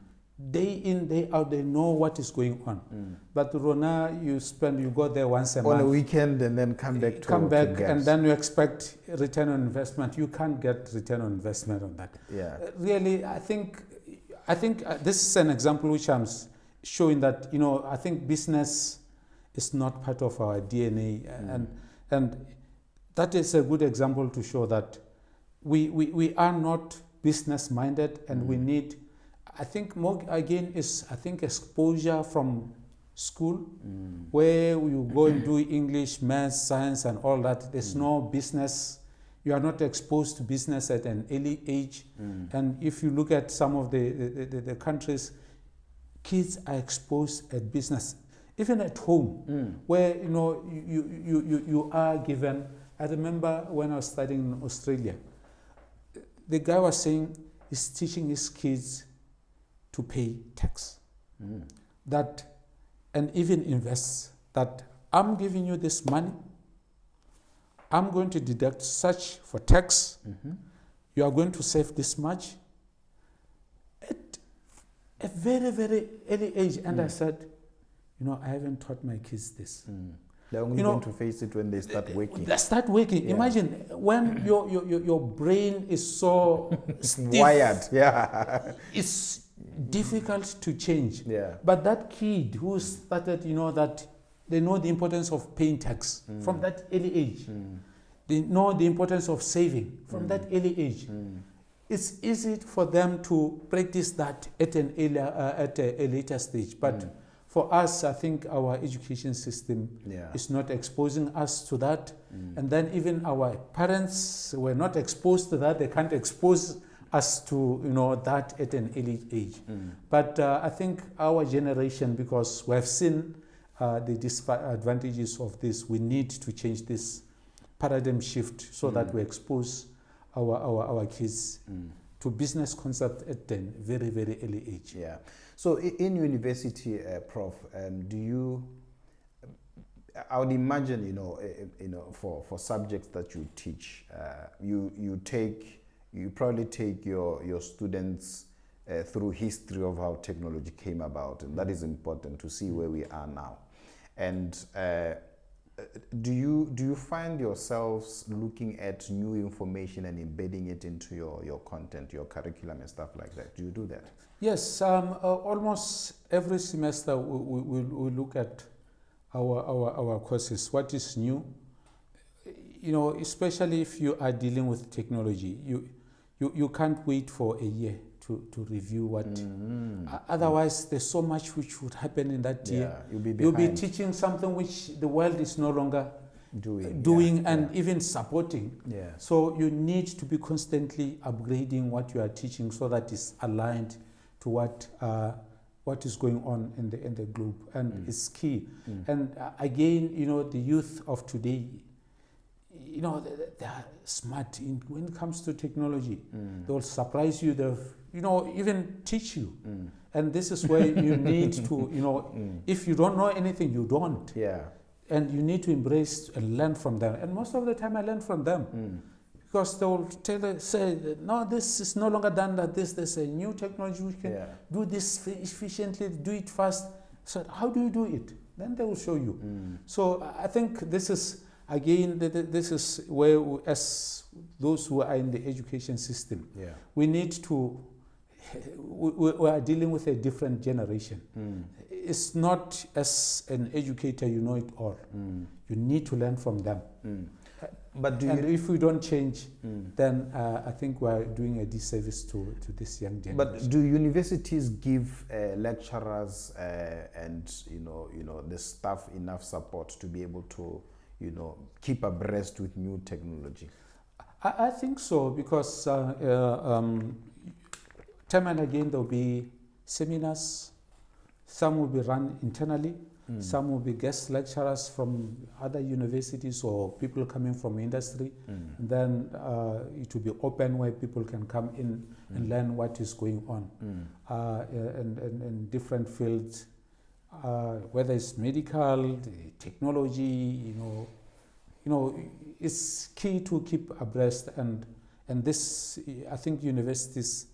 B: Day in, day out, they know what is going on. But Rona, you go there once a month.
A: On a weekend and then come back
B: And then you expect return on investment. You can't get return on investment on that.
A: Yeah.
B: Really, I think this is an example which I'm showing that, I think business is not part of our DNA. And that is a good example to show that we are not business minded, and we need, I think more again is exposure from school, where you go and do English, maths, science and all that. There's no business. You are not exposed to business at an early age. And if you look at some of the countries, kids are exposed at business, even at home, where you are given. I remember when I was studying in Australia, the guy was saying he's teaching his kids to pay tax, that, and even invest, that I'm giving you this money, I'm going to deduct such for tax, you are going to save this much at a very, very early age. And I said, I haven't taught my kids this.
A: They're only going to face it when they start working.
B: They start working. Yeah. Imagine when your brain is so stiff,
A: wired. Yeah.
B: It's difficult to change.
A: Yeah.
B: But that kid who started, that they know the importance of paying tax from that early age. They know the importance of saving from that early age. It's easy for them to practice that at a later stage. But for us, I think our education system is not exposing us to that. And then even our parents were not exposed to that. They can't expose us to that at an early age. But I think our generation, because we have seen the disadvantages of this, we need to change this paradigm shift so that we expose our kids to business concept at a very, very early age.
A: Yeah. So in university, Prof, do you? I would imagine, for subjects that you teach, you probably take your students through history of how technology came about, and that is important to see where we are now. And do you find yourselves looking at new information and embedding it into your content, your curriculum and stuff like that? Do you do that?
B: Yes, almost every semester we look at our courses, what is new, especially if you are dealing with technology. You can't wait for a year to review what. Otherwise, there's so much which would happen in that year. You'll be teaching something which the world is no longer doing and even supporting.
A: Yeah.
B: So you need to be constantly upgrading what you are teaching so that it's aligned to what is going on in the globe, and it's key. And again, the youth of today, they are smart when it comes to technology. They'll surprise you. They'll even teach you. And this is where you need to, if you don't know anything, you don't.
A: Yeah. And
B: you need to embrace and learn from them. And most of the time I learn from them. Because they will say, no, this is no longer done like this. There's a new technology which can do this efficiently, do it fast. So how do you do it? Then they will show you. So I think this is, again, this is where, as those who are in the education system, we need to, we are dealing with a different generation. It's not as an educator, you know it all. You need to learn from them. But if we don't change, then I think we're doing a disservice to this young generation.
A: But do universities give lecturers and the staff enough support to be able to keep abreast with new technology?
B: I think so, because time and again there'll be seminars. Some will be run internally. Some will be guest lecturers from other universities or people coming from industry. And then it will be open where people can come in and learn what is going on in different fields, whether it's medical, technology, it's key to keep abreast, and this, I think universities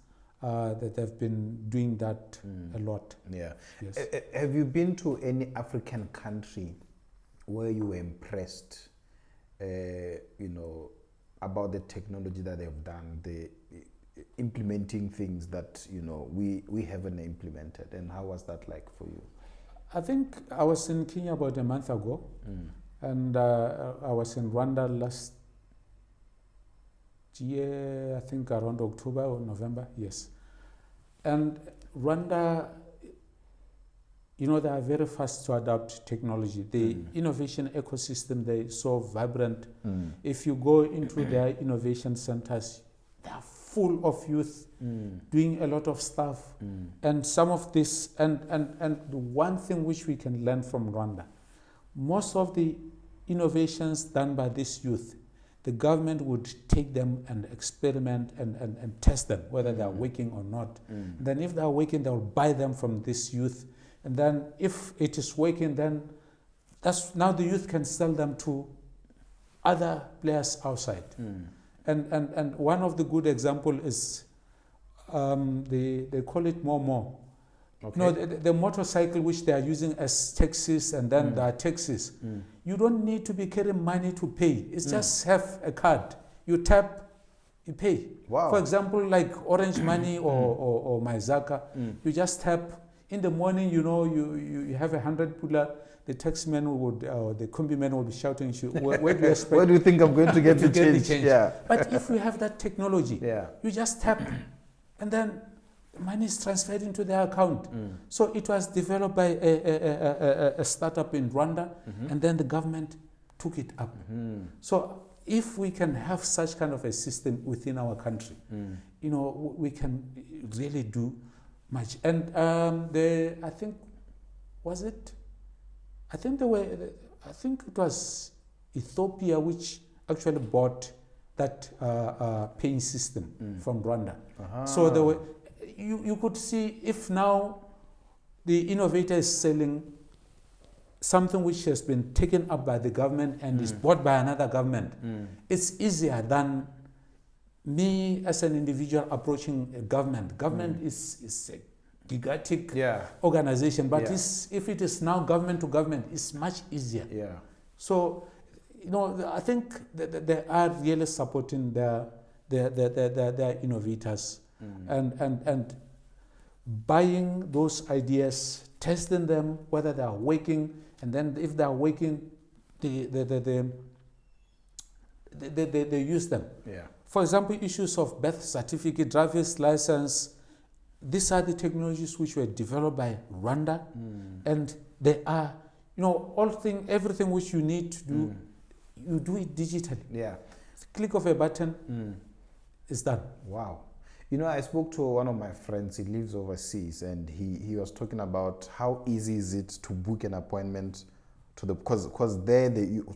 B: that have been doing that a lot.
A: Yeah.
B: Yes.
A: Have you been to any African country where you were impressed, about the technology that they've done, the implementing things that we haven't implemented, and how was that like for you?
B: I think I was in Kenya about a month ago, and I was in Rwanda last year, I think around October or November, yes. And Rwanda, they are very fast to adopt technology. The innovation ecosystem, they're so vibrant. If you go into their innovation centers, they are full of youth doing a lot of stuff. And some of this, and the one thing which we can learn from Rwanda, most of the innovations done by this youth, the government would take them and experiment and test them, whether they are working or not. Then if they are working, they will buy them from this youth. And then if it is working, then now the youth can sell them to other players outside. And one of the good example is they call it Momo. Okay. The motorcycle which they are using as taxis, and then there are taxis. You don't need to be carrying money to pay. It's just have a card. You tap, you pay.
A: Wow.
B: For example, like Orange Money or MyZaka, you just tap. In the morning, you have 100 pula. The taxman would, or the combi man would be shouting to you, where do you expect?
A: Where do you think I'm going to get the change? Yeah.
B: But if we have that technology, you just tap, and then money is transferred into their account. So it was developed by a startup in Rwanda, and then the government took it up. So if we can have such kind of a system within our country, we can really do much. And I think it was Ethiopia which actually bought that paying system from Rwanda. So there were, you could see, if now the innovator is selling something which has been taken up by the government and is bought by another government, it's easier than me as an individual approaching a government. Government is a gigantic organization, but if it is now government to government, it's much easier. So, I think that they are really supporting their innovators and buying those ideas, testing them whether they are working, and then if they are working, they use them. For example, issues of birth certificate, driver's license, these are the technologies which were developed by Rwanda, and they are, everything which you need to do, you do it digitally. Click of a button, it's done.
A: Wow. I spoke to one of my friends, he lives overseas, and he was talking about how easy is it to book an appointment because there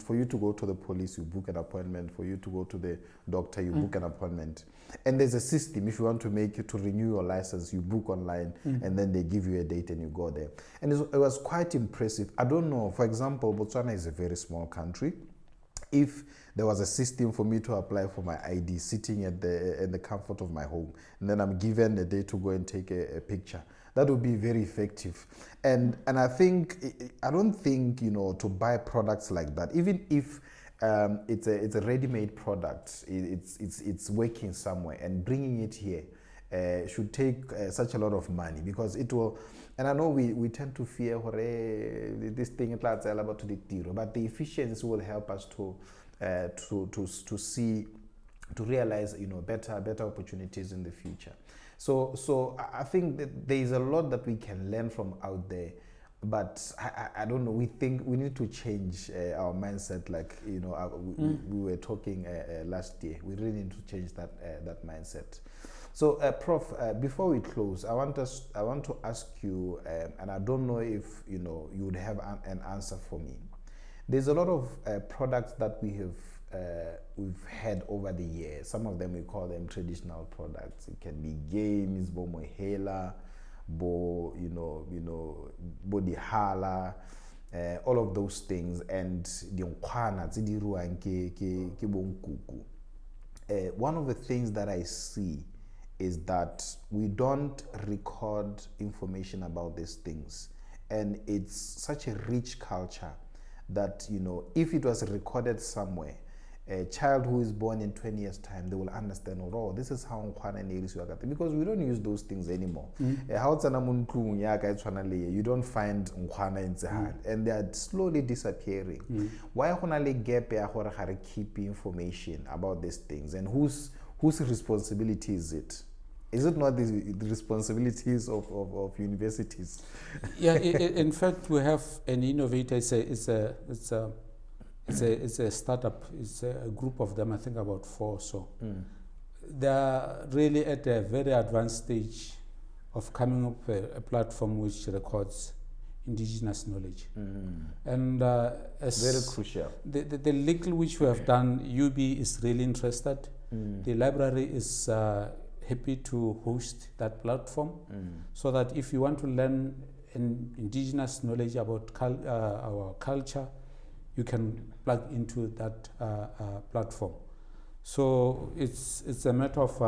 A: for you to go to the police, you book an appointment. For you to go to the doctor, you book an appointment. And there's a system. If you want to renew your license, you book online, and then they give you a date and you go there. And it was quite impressive. I don't know, for example, Botswana is a very small country. If there was a system for me to apply for my ID sitting in the comfort of my home, and then I'm given a day to go and take a picture, that would be very effective. And I don't think to buy products like that, even if it's a ready-made product, it's working somewhere, and bringing it here should take such a lot of money, because it will. And I know we tend to fear this thing about to the tiro, but the efficiency will help us to realize better opportunities in the future. So I think that there is a lot that we can learn from out there, but I don't know. We think we need to change our mindset. Like we were talking last year, we really need to change that mindset. So, Prof, before we close, I want to ask you, and I don't know if you would have an answer for me. There's a lot of products that we've had over the years. Some of them we call them traditional products. It can be games, bo mohela, bo bodihala, all of those things, and the nkwana tse di ruang ke bonkuku. One of the things that I see is that we don't record information about these things, and it's such a rich culture that, you know, if it was recorded somewhere, a child who is born in 20 years time, they will understand, oh, this is how nkwana because we don't use those things anymore. You don't find nkwana in Zahar, and they are slowly disappearing. Why gap keep information about these things, and whose responsibility is it? Is it not the responsibilities of universities?
B: Yeah, in fact, we have an innovator. It's a startup. It's a group of them, I think about 4 or so. They're really at a very advanced stage of coming up with a platform which records indigenous knowledge. And as
A: very crucial.
B: The little which we have done, UB is really interested. The library is happy to host that platform, so that if you want to learn indigenous knowledge about our culture, you can plug into that platform. So it's a matter of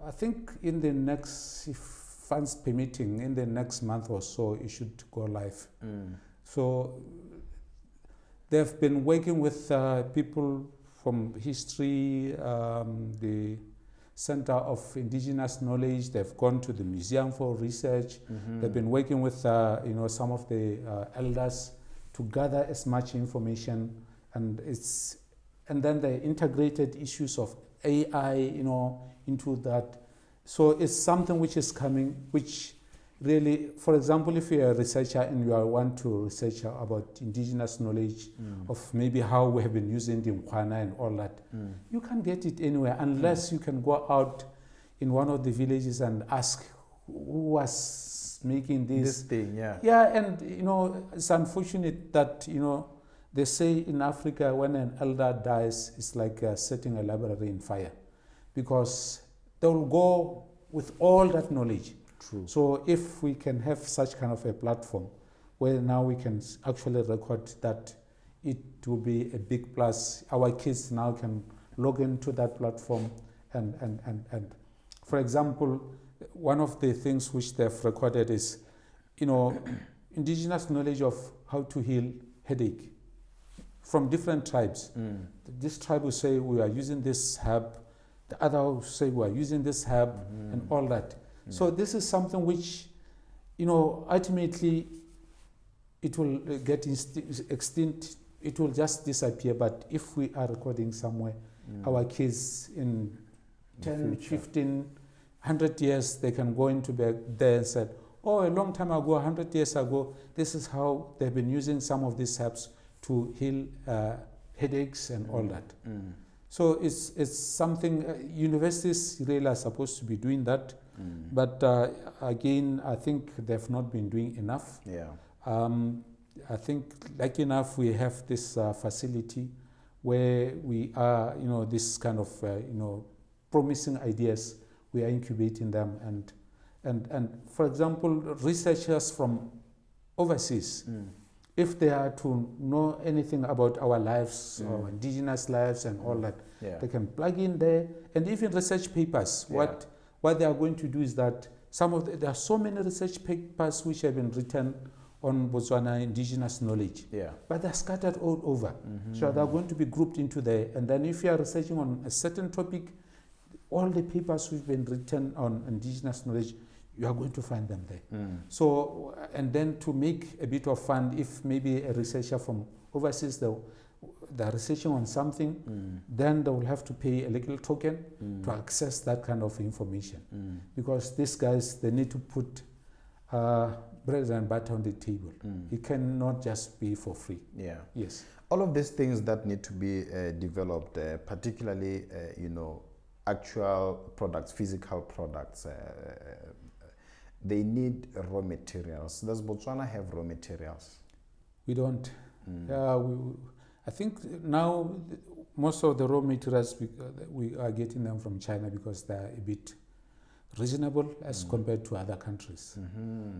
B: I think in the next, if funds permitting, in the next month or so, it should go live. So they've been working with people from history, the Center of Indigenous Knowledge. They've gone to the Museum for Research. They've been working with some of the elders to gather as much information, and then they integrated issues of AI, into that. So it's something which is coming, which really, for example, if you're a researcher and you want to research about indigenous knowledge of maybe how we have been using the Nkwana and all that, you can't get it anywhere unless you can go out in one of the villages and ask who was making this
A: thing.
B: And it's unfortunate that they say in Africa when an elder dies, it's like setting a library in fire, because they will go with all that knowledge.
A: True.
B: So if we can have such kind of a platform where now we can actually record that, it will be a big plus. Our kids now can log into that platform and for example, one of the things which they've recorded is, indigenous knowledge of how to heal headache from different tribes. This tribe will say we are using this herb, the other will say we are using this herb, and all that. So this is something which, ultimately it will get extinct, it will just disappear. But if we are recording somewhere, our kids in 10, 15, 100 years, they can go into back there and say, oh, a long time ago, 100 years ago, this is how they've been using some of these herbs to heal headaches and all that. So it's something, universities really are supposed to be doing that. But again, I think they've not been doing enough. I think, like enough, we have this facility where we are, this kind of, promising ideas, we are incubating them. And for example, researchers from overseas, if they are to know anything about our lives, our indigenous lives and all that, they can plug in there. And even research papers, what they are going to do is that there are so many research papers which have been written on Botswana indigenous knowledge, but they're scattered all over. So they're going to be grouped into there. And then if you are researching on a certain topic, all the papers which have been written on indigenous knowledge, you are going to find them there. So, and then to make a bit of fun, if maybe a researcher from overseas, they're researching on something, then they will have to pay a little token to access that kind of information. Because these guys, they need to put bread and butter on the table. It cannot just be for free. Yes.
A: All of these things that need to be developed, particularly, actual products, physical products, they need raw materials. Does Botswana have raw materials?
B: We don't. I think now most of the raw materials, we are getting them from China because they're a bit reasonable as compared to other countries.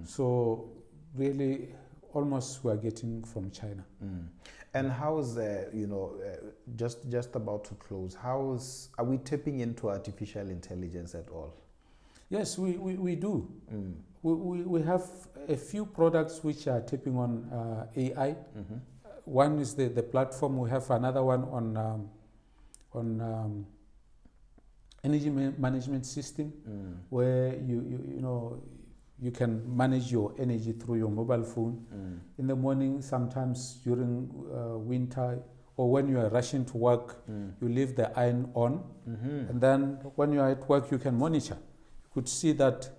B: So really almost we are getting from China.
A: And how is just about to close? Are we tapping into artificial intelligence at all?
B: Yes, we do. We have a few products which are tapping on AI. One is the platform. We have another one on energy management system, where you can manage your energy through your mobile phone. In the morning, sometimes during winter, or when you are rushing to work, you leave the iron on, and then when you are at work, you can monitor. You could see that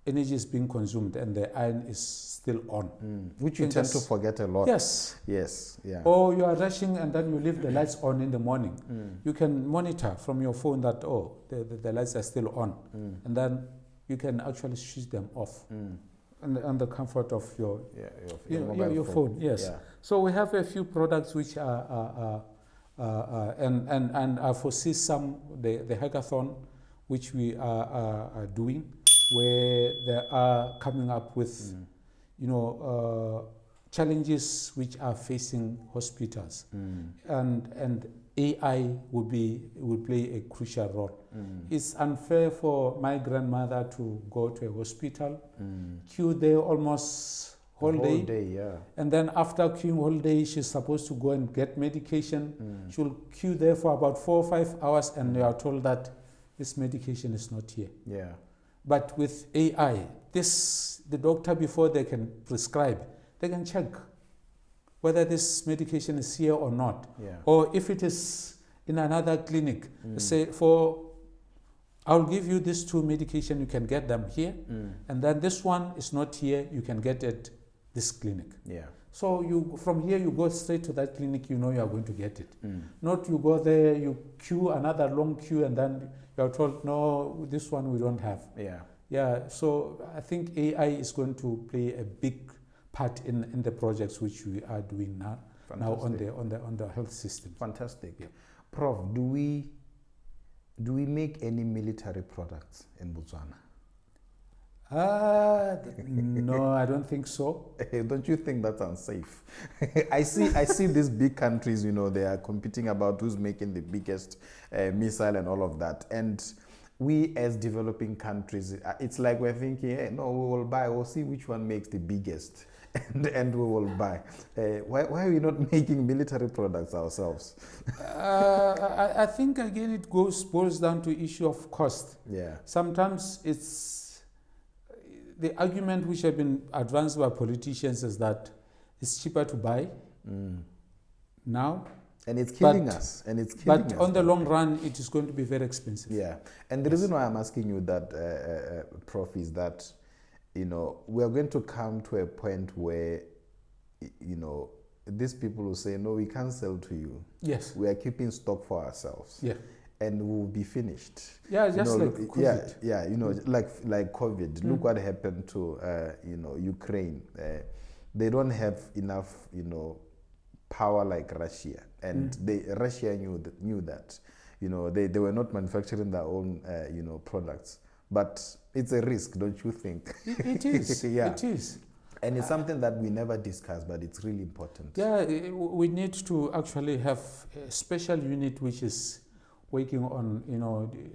B: energy is being consumed and the iron is still on.
A: Which you tend to forget a lot.
B: Yes.
A: Yeah.
B: Or you are rushing and then you leave the lights on in the morning. You can monitor from your phone that, the lights are still on. And then you can actually switch them off. And the comfort of your phone. Yes.
A: Yeah.
B: So we have a few products which are and I foresee the hackathon which we are doing, where they are coming up with challenges which are facing hospitals, and AI will play a crucial role. It's unfair for my grandmother to go to a hospital, queue there almost whole day,
A: yeah.
B: And then after queuing whole day, she's supposed to go and get medication. She'll queue there for about 4 or 5 hours, and they are told that this medication is not here.
A: Yeah.
B: But with AI, the doctor, before they can prescribe, they can check whether this medication is here or not.
A: Yeah.
B: Or if it is in another clinic, say, I'll give you these 2 medication, you can get them here. And then this one is not here, you can get it this clinic.
A: Yeah.
B: So from here you go straight to that clinic, you are going to get it. Not you go there, you queue another long queue, and then you're told, no, this one we don't have.
A: Yeah.
B: Yeah, so I think AI is going to play a big part in the projects which we are doing now on the health system.
A: Fantastic.
B: Yeah.
A: Prof, do we make any military products in Botswana?
B: No, I don't think so.
A: Don't you think that's unsafe? I see these big countries, they are competing about who's making the biggest missile and all of that. And we as developing countries, it's like we're thinking, hey, no, we'll see which one makes the biggest. And we will buy. Why are we not making military products ourselves?
B: I think, again, it boils down to issue of cost.
A: Yeah.
B: Sometimes it's the argument which have been advanced by politicians is that it's cheaper to buy now.
A: And it's killing us.
B: But on the long run, it is going to be very expensive.
A: Yeah. And the reason why I'm asking you that, Prof, is that, we are going to come to a point where, these people will say, no, we can't sell to you.
B: Yes.
A: We are keeping stock for ourselves.
B: Yeah.
A: And we'll be finished.
B: Yeah, just like COVID.
A: Yeah, like COVID. Look what happened to, Ukraine. They don't have enough, power like Russia. And Russia knew that. They were not manufacturing their own, products. But it's a risk, don't you think?
B: It is.
A: Yeah.
B: It is.
A: And it's something that we never discuss, but it's really important.
B: Yeah, we need to actually have a special unit which is working on,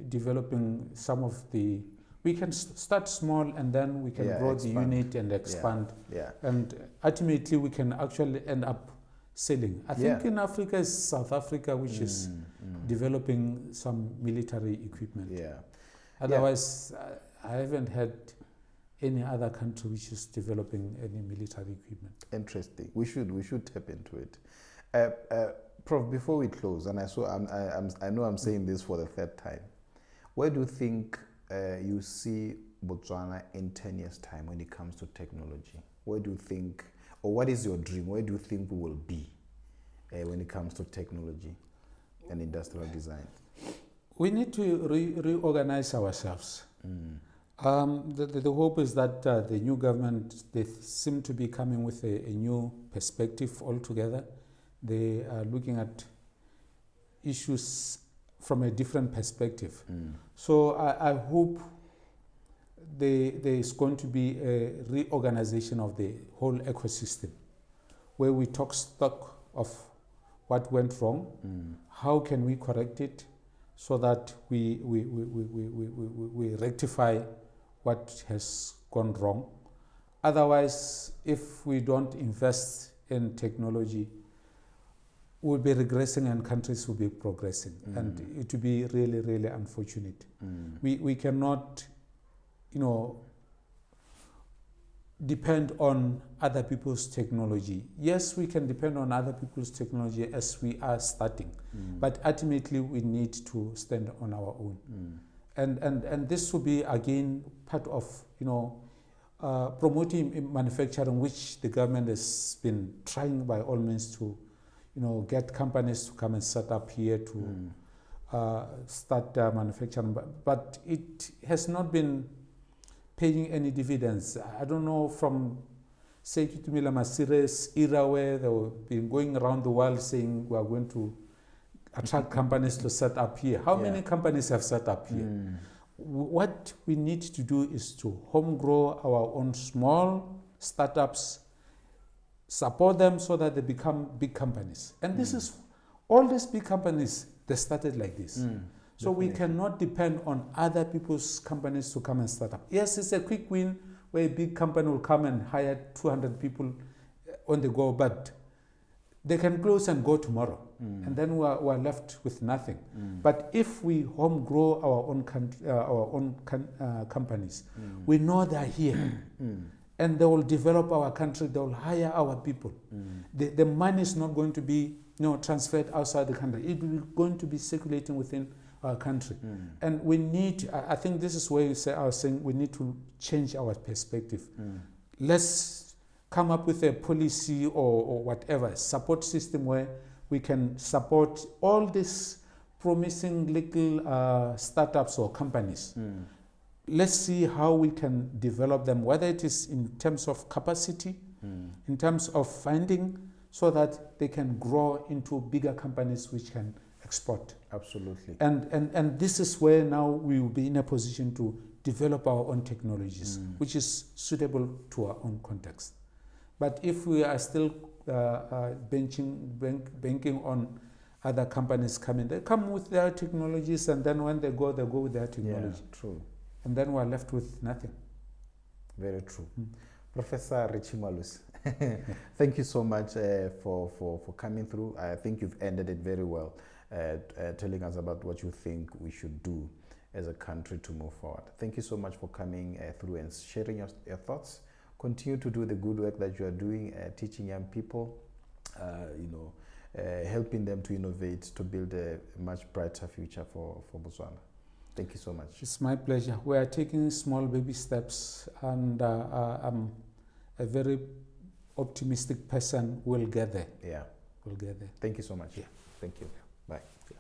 B: developing some of the... We can start small, and then we can grow the unit and expand.
A: Yeah.
B: And ultimately, we can actually end up selling. I think in Africa is South Africa, which is developing some military equipment.
A: Yeah.
B: Otherwise, I haven't had any other country which is developing any military equipment.
A: Interesting. We should tap into it. Prof, before we close, and I know I'm saying this for the 3rd time, where do you think you see Botswana in 10 years' time when it comes to technology? Where do you think, or what is your dream? Where do you think we will be when it comes to technology and industrial design?
B: We need to reorganize ourselves. The hope is that the new government, they seem to be coming with a new perspective altogether. They are looking at issues from a different perspective. So I hope there is going to be a reorganization of the whole ecosystem, where we talk stock of what went wrong, how can we correct it, so that we rectify what has gone wrong. Otherwise, if we don't invest in technology, we'll be regressing and countries will be progressing. And it will be really, really unfortunate. We cannot, depend on other people's technology. Yes, we can depend on other people's technology as we are starting, but ultimately we need to stand on our own. And this will be again part of promoting manufacturing, which the government has been trying by all means to get companies to come and set up here to start manufacturing, but it has not been paying any dividends. I don't know, from say Tutumila Masire's era, where they were been going around the world saying we are going to attract companies to set up here. How many companies have set up here? What we need to do is to home grow our own small startups, support them so that they become big companies. And this is, all these big companies, they started like this. So we cannot depend on other people's companies to come and start up. Yes, it's a quick win where a big company will come and hire 200 people on the go, but they can close and go tomorrow. And then we're left with nothing. But if we home grow our own companies, we know they're here. And they will develop our country, they will hire our people. The money is not going to be transferred outside the country. It will going to be circulating within our country. And we need, I think this is where I was saying we need to change our perspective. Let's come up with a policy or whatever, support system where we can support all these promising little startups or companies. Let's see how we can develop them, whether it is in terms of capacity, in terms of funding, so that they can grow into bigger companies which can export.
A: Absolutely.
B: And this is where now we will be in a position to develop our own technologies, which is suitable to our own context. But if we are still banking on other companies coming, they come with their technologies, and then when they go with their technology.
A: Yeah, true.
B: And then we're left with nothing.
A: Very true. Professor Richie Moalosi, thank you so much for coming through. I think you've ended it very well, telling us about what you think we should do as a country to move forward. Thank you so much for coming through and sharing your thoughts. Continue to do the good work that you are doing, teaching young people, helping them to innovate, to build a much brighter future for Botswana. Thank you so much.
B: It's my pleasure. We are taking small baby steps, and I'm a very optimistic person. We'll get there.
A: Yeah.
B: We'll get there.
A: Thank you so much.
B: Yeah.
A: Thank you. Bye.
B: Yeah.